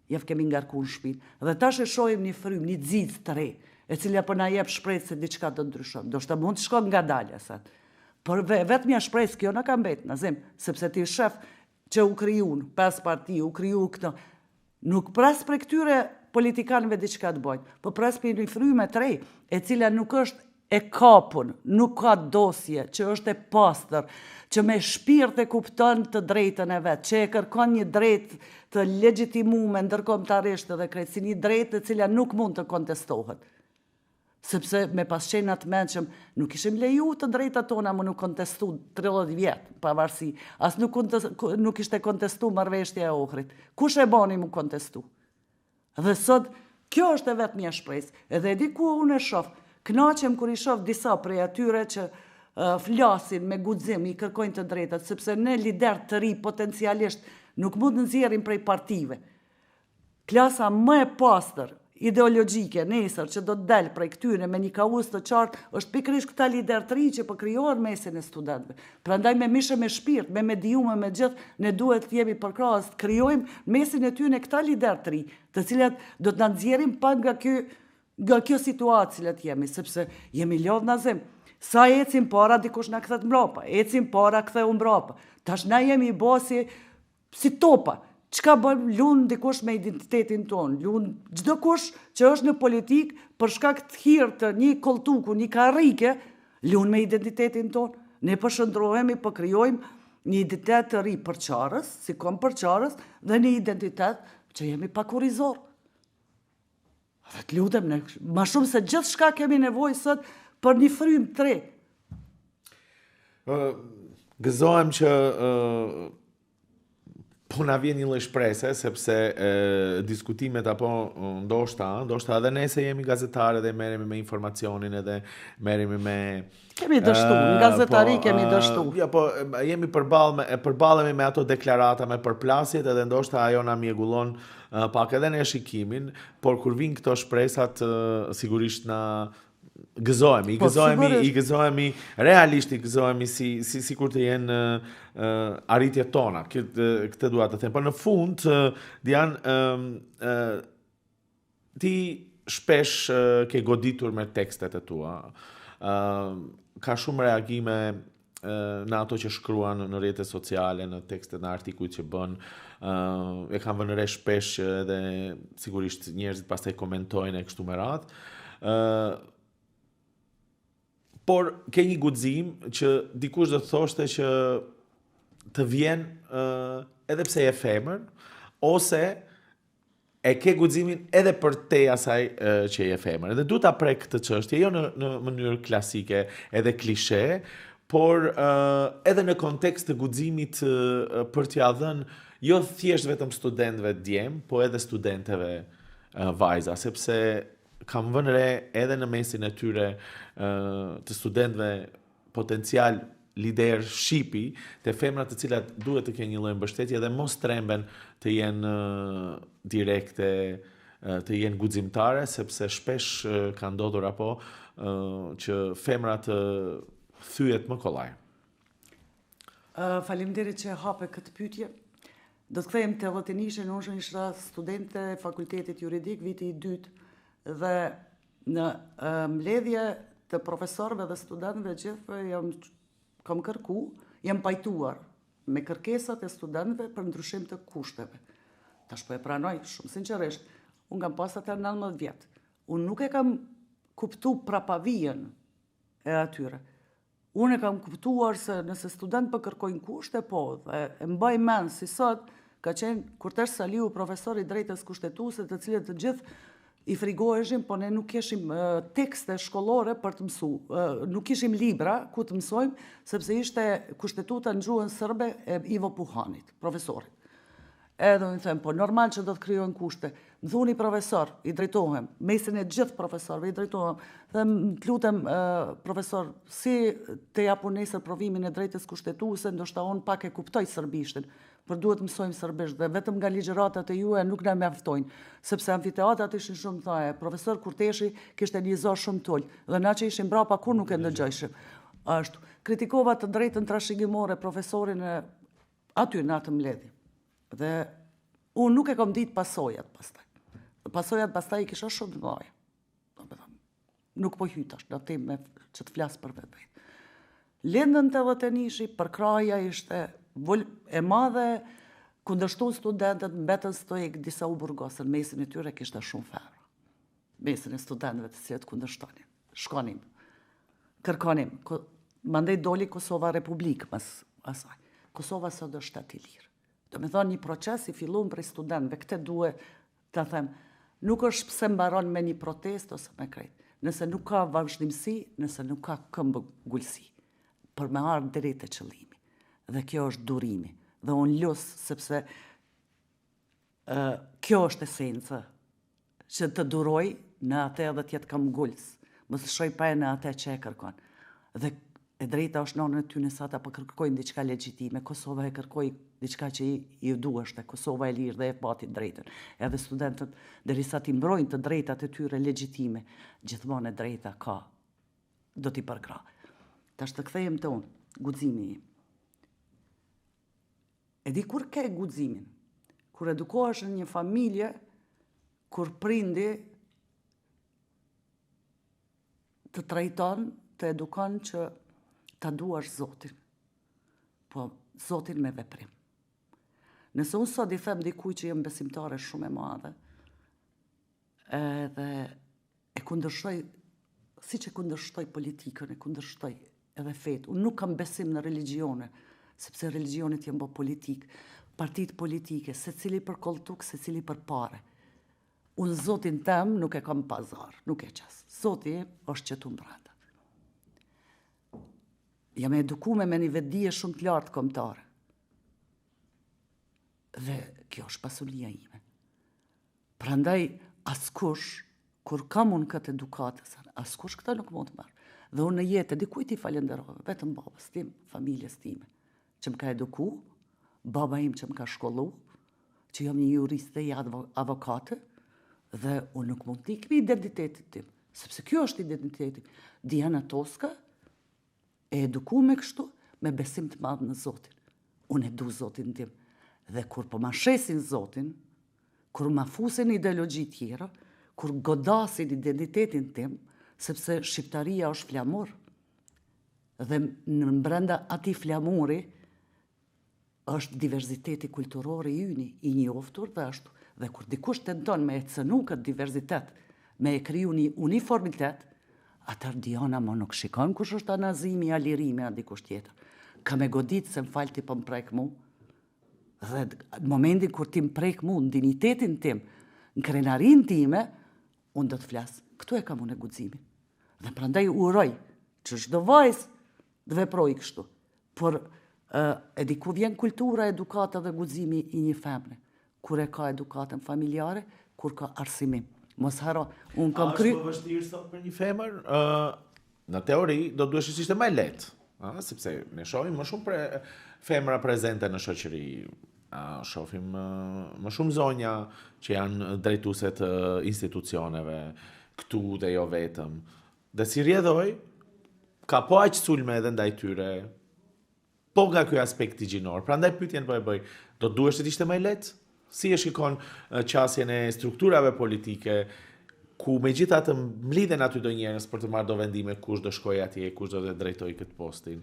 jef kemi ngarku në shpinë. Dhe tash e shohim një frym, një xixë të re, e cila po na jep shpresë se diçka do ndryshon. Do shta mund të shkon ngadalë sa. Por vetëm ja shpresë kjo na ka mbet, nazim, sepse ti shef që u krijuan 5 parti, u kriju këto. Nuk pras për këtyre politikanëve diçka të bojnë, po pras për një frymë të re, e cila nuk është e kapun, nuk ka dosje, që është e pastër, që me shpirt e kupton të drejtën e vet, që e kërkon një drejtë të legjitimuar ndërkombëtarisht edhe krejt si një drejtë e cila nuk mund të kontestohet. Sepse me pasqenat atë mençëm nuk ishim leju të drejta tona më nuk kontestu 30 vjetë pavarësi. As nuk ishte kontestu marrëveshja e Ohrit. Kush e bani mu kontestu? Dhe sot, kjo është e vetë mja shpresë. Edhe di ku unë e shoh, kënaqem kur i shoh disa prej atyre që flasin me guxim, i kërkojnë të drejtat, sepse ne lider të ri potencialisht nuk mund të nxjerrim prej partive. Klasa më e pastër ideologjike nesër që do të delë prej këtyre me një kauz të qartë është pikërisht këta lider të ri që po krijohen mesin e studentëve. Prandaj me mishë me shpirt, me mediume, me gjithë, ne duhet të jemi përkrahas të krijojmë mesin e tyre këta lider të ri, të cilat do të na nxjerrin pa nga kjo situatë cilat jemi, sepse jemi lodh nazim. Sa ecim para dikush na kthet mbrapa, ecim para ktheu mbrapa. Tash na jemi bosi si topa. Çka bën lun dikush me identitetin ton, lun çdo kush që është në politik për shkak të hirë të një koltuku, një karrike, lun me identitetin ton. Ne po shndrohemi, po krijojmë një identitet të ri përçarës, si kom përçarës, dhe një identitet që jemi pakurizor. Dhe të lutem ne, më shumë se gjithçka kemi nevojë sot për një frymë të re. Gëzohem që po na vjen një lloj shprese, sepse diskutimet apo ndoshta edhe ne se jemi gazetarë dhe merremi me informacionin edhe merremi me kemi dështu, në gazetari kemi dështu. Ja, po jemi përballemi me ato deklarata, me përplasjet edhe ndoshta ajo na mjegullon pak edhe ne shikimin, por kur vijnë këto shpresat sigurisht na gëzohemi, i gëzohemi, realisht i gëzohemi si kur të jenë arritjet tona, këtë dua të them. Por në fund, Dian, ti shpesh ke goditur me tekstet e tua, ka shumë reagime në ato që shkruan në rrjetet sociale, në tekstet, në artikujt që bën, e kam vënë re shpesh edhe sigurisht njerëzit pastaj komentojnë e kështu me radhë. Por ke një guxim që dikush do të thoshte që të vjen edhe pse je femër, ose e ke guximin edhe për te asaj që je femër. Edhe du ta prek këtë çështje, jo në mënyrë klasike edhe klishe, por edhe në kontekst të guximit për t'ia dhënë jo thjesht vetëm studentëve djem, po edhe studenteve vajza, sepse kam vënë re edhe në mesin e tyre të studentëve potencial lider shqipi, të femrat të cilat duhet të kenë një lloj mbështetje dhe mos tremben të jenë direkte, të jenë guximtare, sepse shpesh ka ndodhur apo që femrat thyet më kollaj. Faleminderit që hape këtë pyetje. Do të kthehem te votënishe, unë isha studente e fakultetit juridik viti i dytë dhe në mbledhje të profesorëve dhe studentëve gjithë kam kërku, jam pajtuar me kërkesat e studentëve për ndryshim të kushteve. Tash po e pranoj shumë sinqerisht, unë kam pas atë 19 vjet. Unë nuk e kam kuptu prapavijen e atyre. Unë e kam kuptuar se nëse student për kërkojnë kushte, po, dhe e mbaj mend si sot, ka qenë Kurtesh Saliu, profesor i drejtës kushtetuese, të cilët të gjithë i frigoheshim, po ne nuk kishim tekste shkollore për të mësu. Nuk kishim libra ku të mësojmë, sepse ishte kushtetuta në gjuhën serbe e Ivo Puhanit, profesorit. Edhe unë them, po normal që do të krijojnë kushte. Më thuni profesor, i drejtohem, mesin e gjithë profesorëve i drejtohem, dhe më lutem profesor, si të japu nesër provimin e drejtës kushtetuese, ndoshta unë pak e kuptoj serbishtin, por duhet mësojmë serbisht dhe vetëm nga ligjëratat e juaja nuk na mjaftojnë, sepse amfiteatrat ishin shumë thaje. Profesor Kurteshi kishte një zor shumë tull, dhe na që ishim brapa kur nuk e ndëgjojshim. Ashtu, kritikova të drejtën trashëgimore profesorin aty në atë mbledhje. Dhe unë nuk e kom ditë pasojat pastaj. Pasojat pastaj i kisha shumë të mëdha. Nuk po hytash, do të them që të flas për vetë. Lindën të votënishi, përkraja ishte e madhe, kundërshtu studentët, mbetën stoik, disa u burgosën, mesin e tyre kishte shumë femra. Mesin e studentëve të cilët kundërshtonin. Shkonim, kërkonim, mandej doli Kosova Republikë mas asaj. Kosova sot është shtet i lirë. Do me thonë një proces i fillun për studentëve, këte duhet të them, nuk është pse mbaron me një protest ose me krejt. Nëse nuk ka vazhdimsi, nëse nuk ka këmbëgulsi, për me ardhë drejt e qëllimi. Dhe kjo është durimi. Dhe unë lusë, sepse kjo është esenca, që të duroj në atë edhe tjetë kam gullës. Mësë shoj pa e në atë që e kërkon. Dhe e drejta është nonën e ty nësë ata për kërkojnë diçka legjitime. Kosova e kërkoj diçka që i dueshte. Kosova e lirë dhe e pati drejtën. Edhe studentët, derisa ti mbrojnë të drejtat e tyre legjitime, gjithmonë e drejta ka, do t'i përkra. Tash të kthejem të unë, guximi im. E di kur ke guximin, kur edukohesh në një familje, kur prindi të trajton, të edukon që ta duash Zotin, po Zotin me veprim. Nëse unë sot i them dikuj që jem besimtare shumë e madhe, edhe e kundërshtoj, si që kundërshtoj politikën, e kundërshtoj edhe fetë, unë nuk kam besim në religione, sepse religionit jenë bo politik, partit politike, se cili për koltuk, se cili për pare. Unë Zotin tem nuk e kam pazar, nuk e qas. Zotin është që tu mbranda. Jam edukume me një vedije shumë të lartë kombëtare. Dhe kjo është pasunia ime. Prandaj, askush, kur kam unë këtë edukatës, askush këta nuk mund të marrë. Dhe unë në jetë, dikujt i falenderoj, vetëm babës tim, familjes time, që më ka eduku, baba im që më ka shkollu, që jam një jurist dhe avokate, dhe unë nuk mund t'i këmi identitetit tim, sepse kjo është identiteti. Diana Toska e eduku me kështu, me besim të madhë në Zotin. Unë e du Zotin tim. Dhe kur po ma shesin Zotin, kur ma fusin ideologji tjera, kur godasin identitetin tim, sepse shqiptaria është flamur, dhe në brenda ati flamuri është diverziteti kulturore i yni, i njoftur dhe ashtu. Dhe kur dikush tenton me e cënu këtë diverzitet, me e kriju një uniformitet, atër Diana më nuk shikon kush është anazimi, alirimi, a dikush tjetër. Ka me godit se më falti për më prek mu, dhe në momentin kur ti më prek mu, në dignitetin tim, në krenarin time, unë do të flasë. Këtu e kam unë e guximin. Dhe prandaj uroj që çdo vajzë të veproj kështu. Por e di ku vjen kultura, edukata dhe guximi i një femne. Kur e ka edukatën familjare, kur ka arsimim. Mos haro, unë kam kry... A është më vështirë sot për një femër? Në teori, do duhesh ishte më lehtë. Sepse ne shohim më shumë femra prezente në shoqëri. Shohim më shumë zonja që janë drejtuese të institucioneve, këtu dhe jo vetëm. Dhe si rjedhoj, ka po aq sulme edhe ndaj tyre, po nga ky aspekt gjinor. Prandaj pyetjen po e bëj, do duhesh të ishte më lehtë? Si e shikon qasjen e strukturave politike, ku me gjitha të mlidhen aty do njerëz për të marrë do vendime kush do shkoj atje, kush do të drejtoj këtë postin.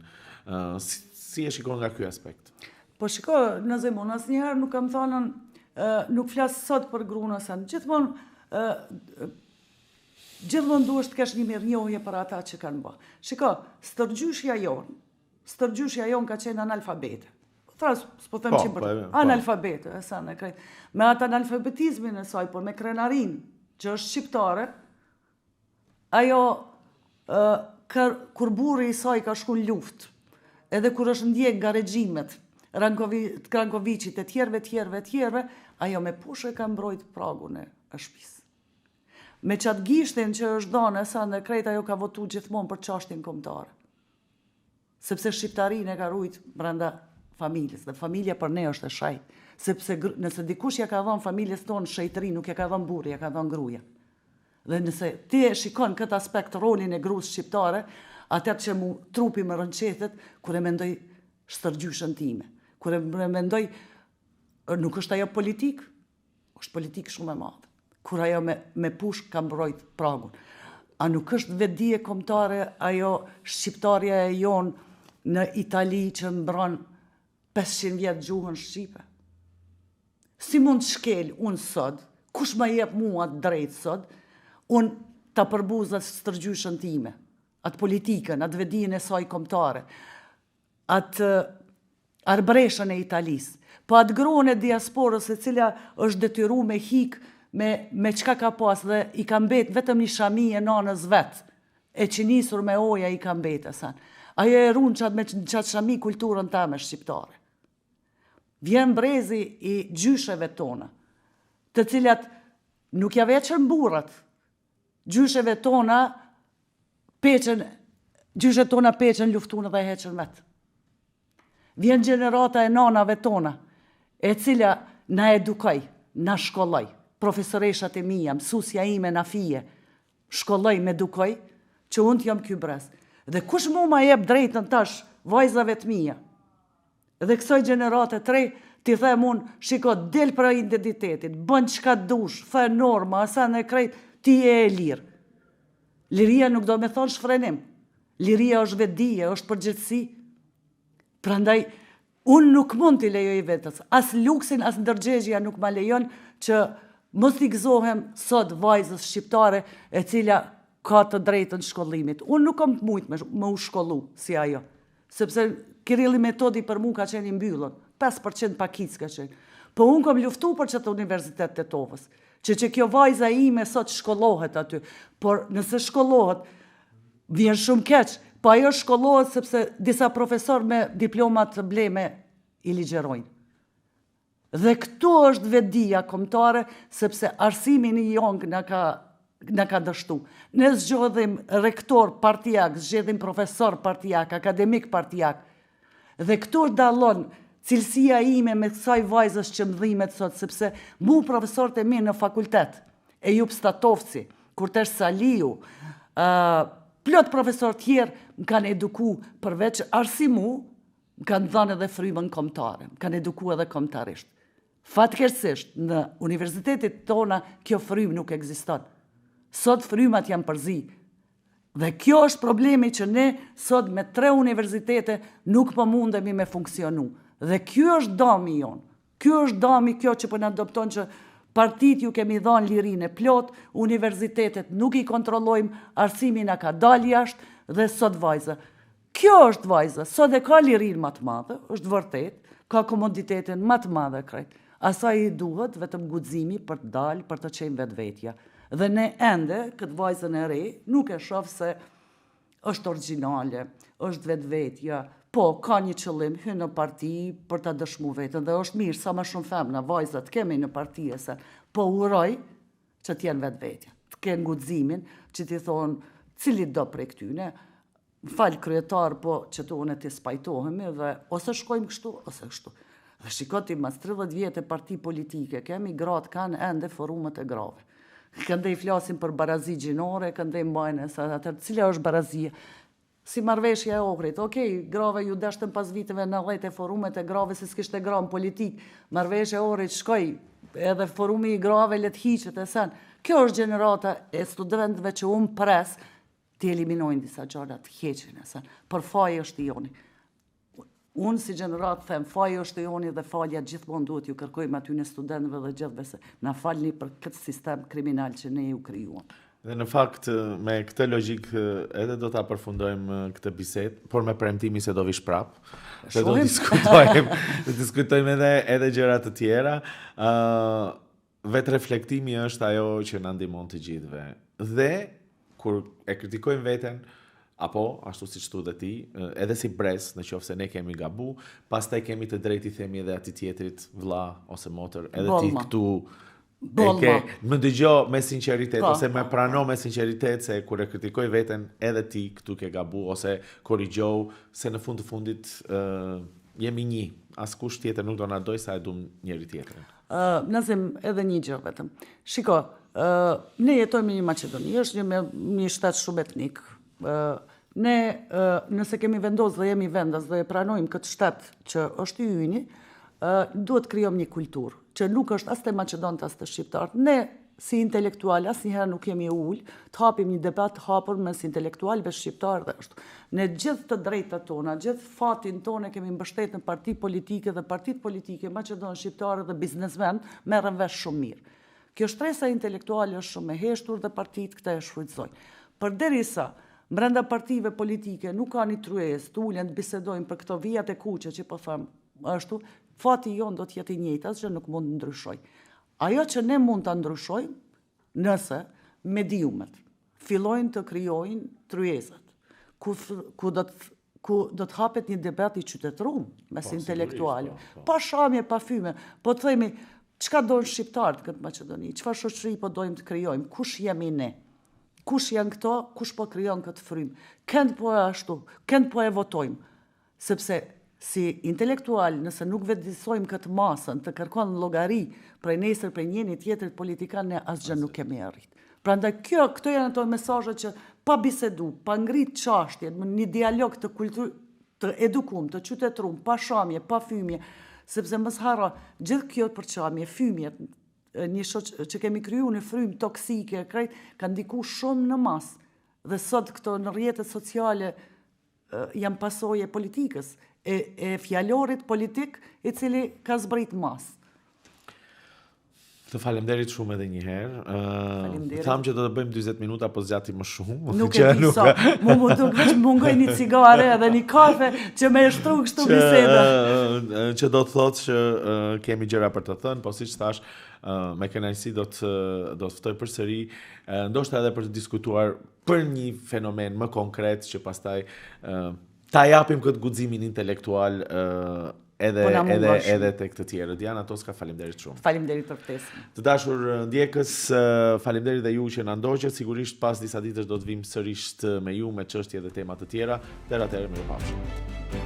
Si e shikon nga ky aspekt? Po shiko, në zemon, asnjëherë nuk kam thënën, nuk flas sot për gruan sa gjithmonë duhesh të kesh një mirënjohje për ata që kanë bë. Shiko, stërgjyshja jon ka qenë analfabete. S'po them që për analfabete, e sa në krejt. Me atë analfabetizmin e saj, por me krenarin, që është shqiptare, ajo, kur burri i saj ka shku në luft, edhe kur është ndjek nga regjimet, Rankovicit e tjerve, ajo me pushë ka mbrojt pragun e shtëpisë. Me qatë gishtin që është dhënë, e sa në krejt, ajo ka votu gjithmonë për çështjen kombëtare. Sepse shqiptarinë e ka rujt brenda familjes, dhe familja për ne është e shajt. Sepse nëse dikush ja ka dhënë familjes tonë shejtëri, nuk ja ka dhënë burri, ja ka dhënë gruaja. Dhe nëse ti e shikon këtë aspekt rolin e gruas shqiptare, atër që mu trupi më rënqetet, kur e mendoj shtërgjyshën time. Kur e mendoj, nuk është ajo politik, është politik shumë e madhe. Kur ajo me push ka mbrojt pragun. A nuk është vetdije kombëtare ajo shqiptarja e jonë në Itali që mbron 500 vjetë gjuhën shqipe? Si mund të shkel unë sot, kush ma jep mua të drejtë sot, unë të përbuzat stërgjyshën time, atë politikën, atë vetdijen e saj kombëtare, atë arbreshën e Italisë, po atë gruan e diasporës e cila është detyru me hik me çka ka pas dhe i ka mbet vetëm një shami e nanës vetë, e që nisur me oja i ka mbet asan. Ajo e runë me qatë shami kulturën tame shqiptare. Vjen brezi i gjysheve tona, të cilat nuk ja veçën burrat. Gjysheve tona peqen luftunë dhe heqën vetë. Vjen gjenerata e nanave tona, e cila na edukoj, na shkolloj, profesoreshat e mija, mësusja ime na fije, shkolloj, me edukoj, që unë t'jom ky brez. Dhe kush mu ma jep drejtën tash, vajzave të mija, dhe kësoj gjenerate të rej, ti them unë, shiko, del për identitetit, bën qka dush, the norma, asa në krejt, ti e lirë. Liria nuk do me thonë shfrenim. Liria është vetdije, është përgjithësi. Prandaj, unë nuk mund t'i lejoj vetës. As luksin, as ndërgjegja nuk ma lejon që mos t'i gëzohem sot vajzës shqiptare e cila ka të drejtën shkollimit. Unë nuk kam të mujtë me u shkollu si ajo. Sepse Kirilli metodi për mu ka qenë i mbyllur, 5% pakic ka qenë. Po unë kam luftu për qëtë universitet të Tovës, që kjo vajza ime sot shkollohet aty, por nëse shkollohet, vjen shumë keq, po ajo shkollohet sepse disa profesor me diplomat të bleme i ligjerojnë. Dhe këtu është vedia kombëtare, sepse arsimin i jong na ka dështu. Ne zgjedhim rektor partijak, zgjedhim profesor partijak, akademik partijak. Dhe këtu dallon cilësia ime me kësaj vajzës që më dhimet sot, sepse mu profesorët e mi në fakultet, Ejup Statovci, Kurtesh Saliu, plot profesor tjerë më kanë eduku përveç arsimu, më kanë dhënë edhe frymën kombëtare, më kanë eduku edhe kombëtarisht. Fatkeqësisht, në universitetet tona kjo frymë nuk ekziston. Sot frymat janë përzi. Dhe kjo është problemi që ne sot me 3 universitete nuk po mundemi me funksionu. Dhe kjo është dami jonë. Kjo është dami kjo që po na adopton që partit ju kemi dhënë lirinë e plot, universitetet nuk i kontrollojmë, arsimi na ka dalë jashtë dhe sot vajza. Kjo është vajza, sot e ka lirinë më të madhe, është vërtet, ka komoditetin më të madhe krejt. Asaj i duhet vetëm guximi për të dalë, për të qenë vetvetja. Dhe ne ende, këtë vajzën e re, nuk e shoh se është origjinale, është vetvetja, po ka një qëllim, hyn në parti për ta dëshmu veten dhe është mirë sa më shumë femna, vajzat kemi në parti se po uroj që të jenë vetvetja, të kenë guximin që t'i thonë cili do prej këtyne, fal kryetar, po që tonë të spajtohemi dhe ose shkojmë kështu ose kështu. Dhe shikoti mas 30 vjetë e parti politike, kemi gratë kanë ende forumet e grave. Këndej flasim për barazi gjinore, këndej mbajnë e atër, cila është barazia? Si marrëveshja e Ohrit, okej, grave ju dashtën pas viteve 90 e forumet e grave se s'kishte gra në politik, marrëveshja e Ohrit shkoj, edhe forumi i grave let hiqet e sen. Kjo është gjenerata e studentëve që unë pres të eliminojnë disa gjëra, të heqin e sen, për faji është i joni. Unë si gjenerat them, faji është i joni dhe falja gjithmonë duhet ju kërkojmë aty në studentëve dhe gjithve se na falni për këtë sistem kriminal që ne ju krijuam. Dhe në fakt, me këtë logjik edhe do ta përfundojmë këtë bisedë, por me premtimi se do vish prap. Se do diskutojmë edhe gjëra të tjera. Vetë reflektimi është ajo që na ndihmon të gjithëve. Dhe kur e kritikojmë veten, apo ashtu siç thua ti, edhe si brez, nëse ne kemi gabu, pastaj kemi të drejtë i themi edhe atij tjetrit vëlla ose motër, edhe ti këtu më dëgjo me sinqeritet ose më prano me sinqeritet se kur e kritikoj veten edhe ti këtu ke gabu ose korrigjo se në fund të fundit jemi një, askush tjetër nuk do na doj sa e dum njëri tjetrin. Nazim edhe një gjë vetëm. Shiko, ne jetojmë në një Maqedoni, është një shtat shumë etnik. Ne nëse kemi vendosur dhe jemi vendas dhe e pranojmë këtë shtat që është i yni, duhet krijojmë një kulturë që nuk është as të Maqedonët as të shqiptarët. Ne si intelektual asnjëherë nuk kemi ul të hapim një debat hapur mes intelektualëve shqiptarë dhe ashtu. Ne gjithë të drejtat tona, gjithë fatin tonë kemi mbështetur në parti politike dhe partitë politike maqedonë shqiptare dhe biznesmen merren vesh shumë mirë. Kjo shtresa intelektuale është shumë e heshtur dhe partitë këtë e shfrytëzojnë. Përderisa brenda partive politike nuk ka një tryezë, të ulen të bisedojnë për këto vijat e kuqe që po them, ashtu, fati jon do të jetë i njëjtë, asgjë nuk mund të ndryshojë. Ajo që ne mund ta ndryshojmë nëse mediumet fillojnë të krijojnë tryezat, ku do të hapet një debat i qytetëruar mes intelektualëve, pa shamje, pa fyme, po të themi çka doin shqiptarët këtë Maqedoni, çfarë shoqëri po dojmë të krijojmë, kush jemi ne? Kush janë këto, kush po krijon këtë frymë? Kënd po e ashtu, kënd po e votojmë, sepse si intelektual, nëse nuk vetëdijsojmë këtë masën të kërkon llogari prej nesër për njëri tjetër politikan, ne asgjë nuk kemi arrit. Prandaj këto janë ato mesazhe që pa bisedu, pa ngrit çashtjen, një dialog të kulturë, të edukum, të qytetërum, pa shamje, pa fymje, sepse mos harro gjithë kjo përçamje, fymjet, një që kemi kriju në frymë toksike, krejt, ka ndiku shumë në mas. Dhe sot këto në rrjetet sociale janë pasojë politikës, e fjalorit politik i cili ka zbrit mas. Të falemderit shumë edhe një herë. Tham që do të bëjmë 40 minuta, po zgjati më shumë. Nuk e di sa. Mu duk veç mungoj një cigare edhe një kafe që me shtru kështu biseda. Që do të thotë që kemi gjëra për të thënë, po siç thash, me kënaqësi do të ftoj përsëri, ndoshta edhe për të diskutuar për një fenomen më konkret që pastaj ta japim këtë guximin intelektual edhe tek të tjerët. Diana Toska, faleminderit shumë. Faleminderit për ftesën. Të dashur ndjekës, faleminderit dhe ju që na ndoqët. Sigurisht pas disa ditësh do të vim sërish me ju me çështje dhe tema të tjera. Deri atëherë, mirupafshim.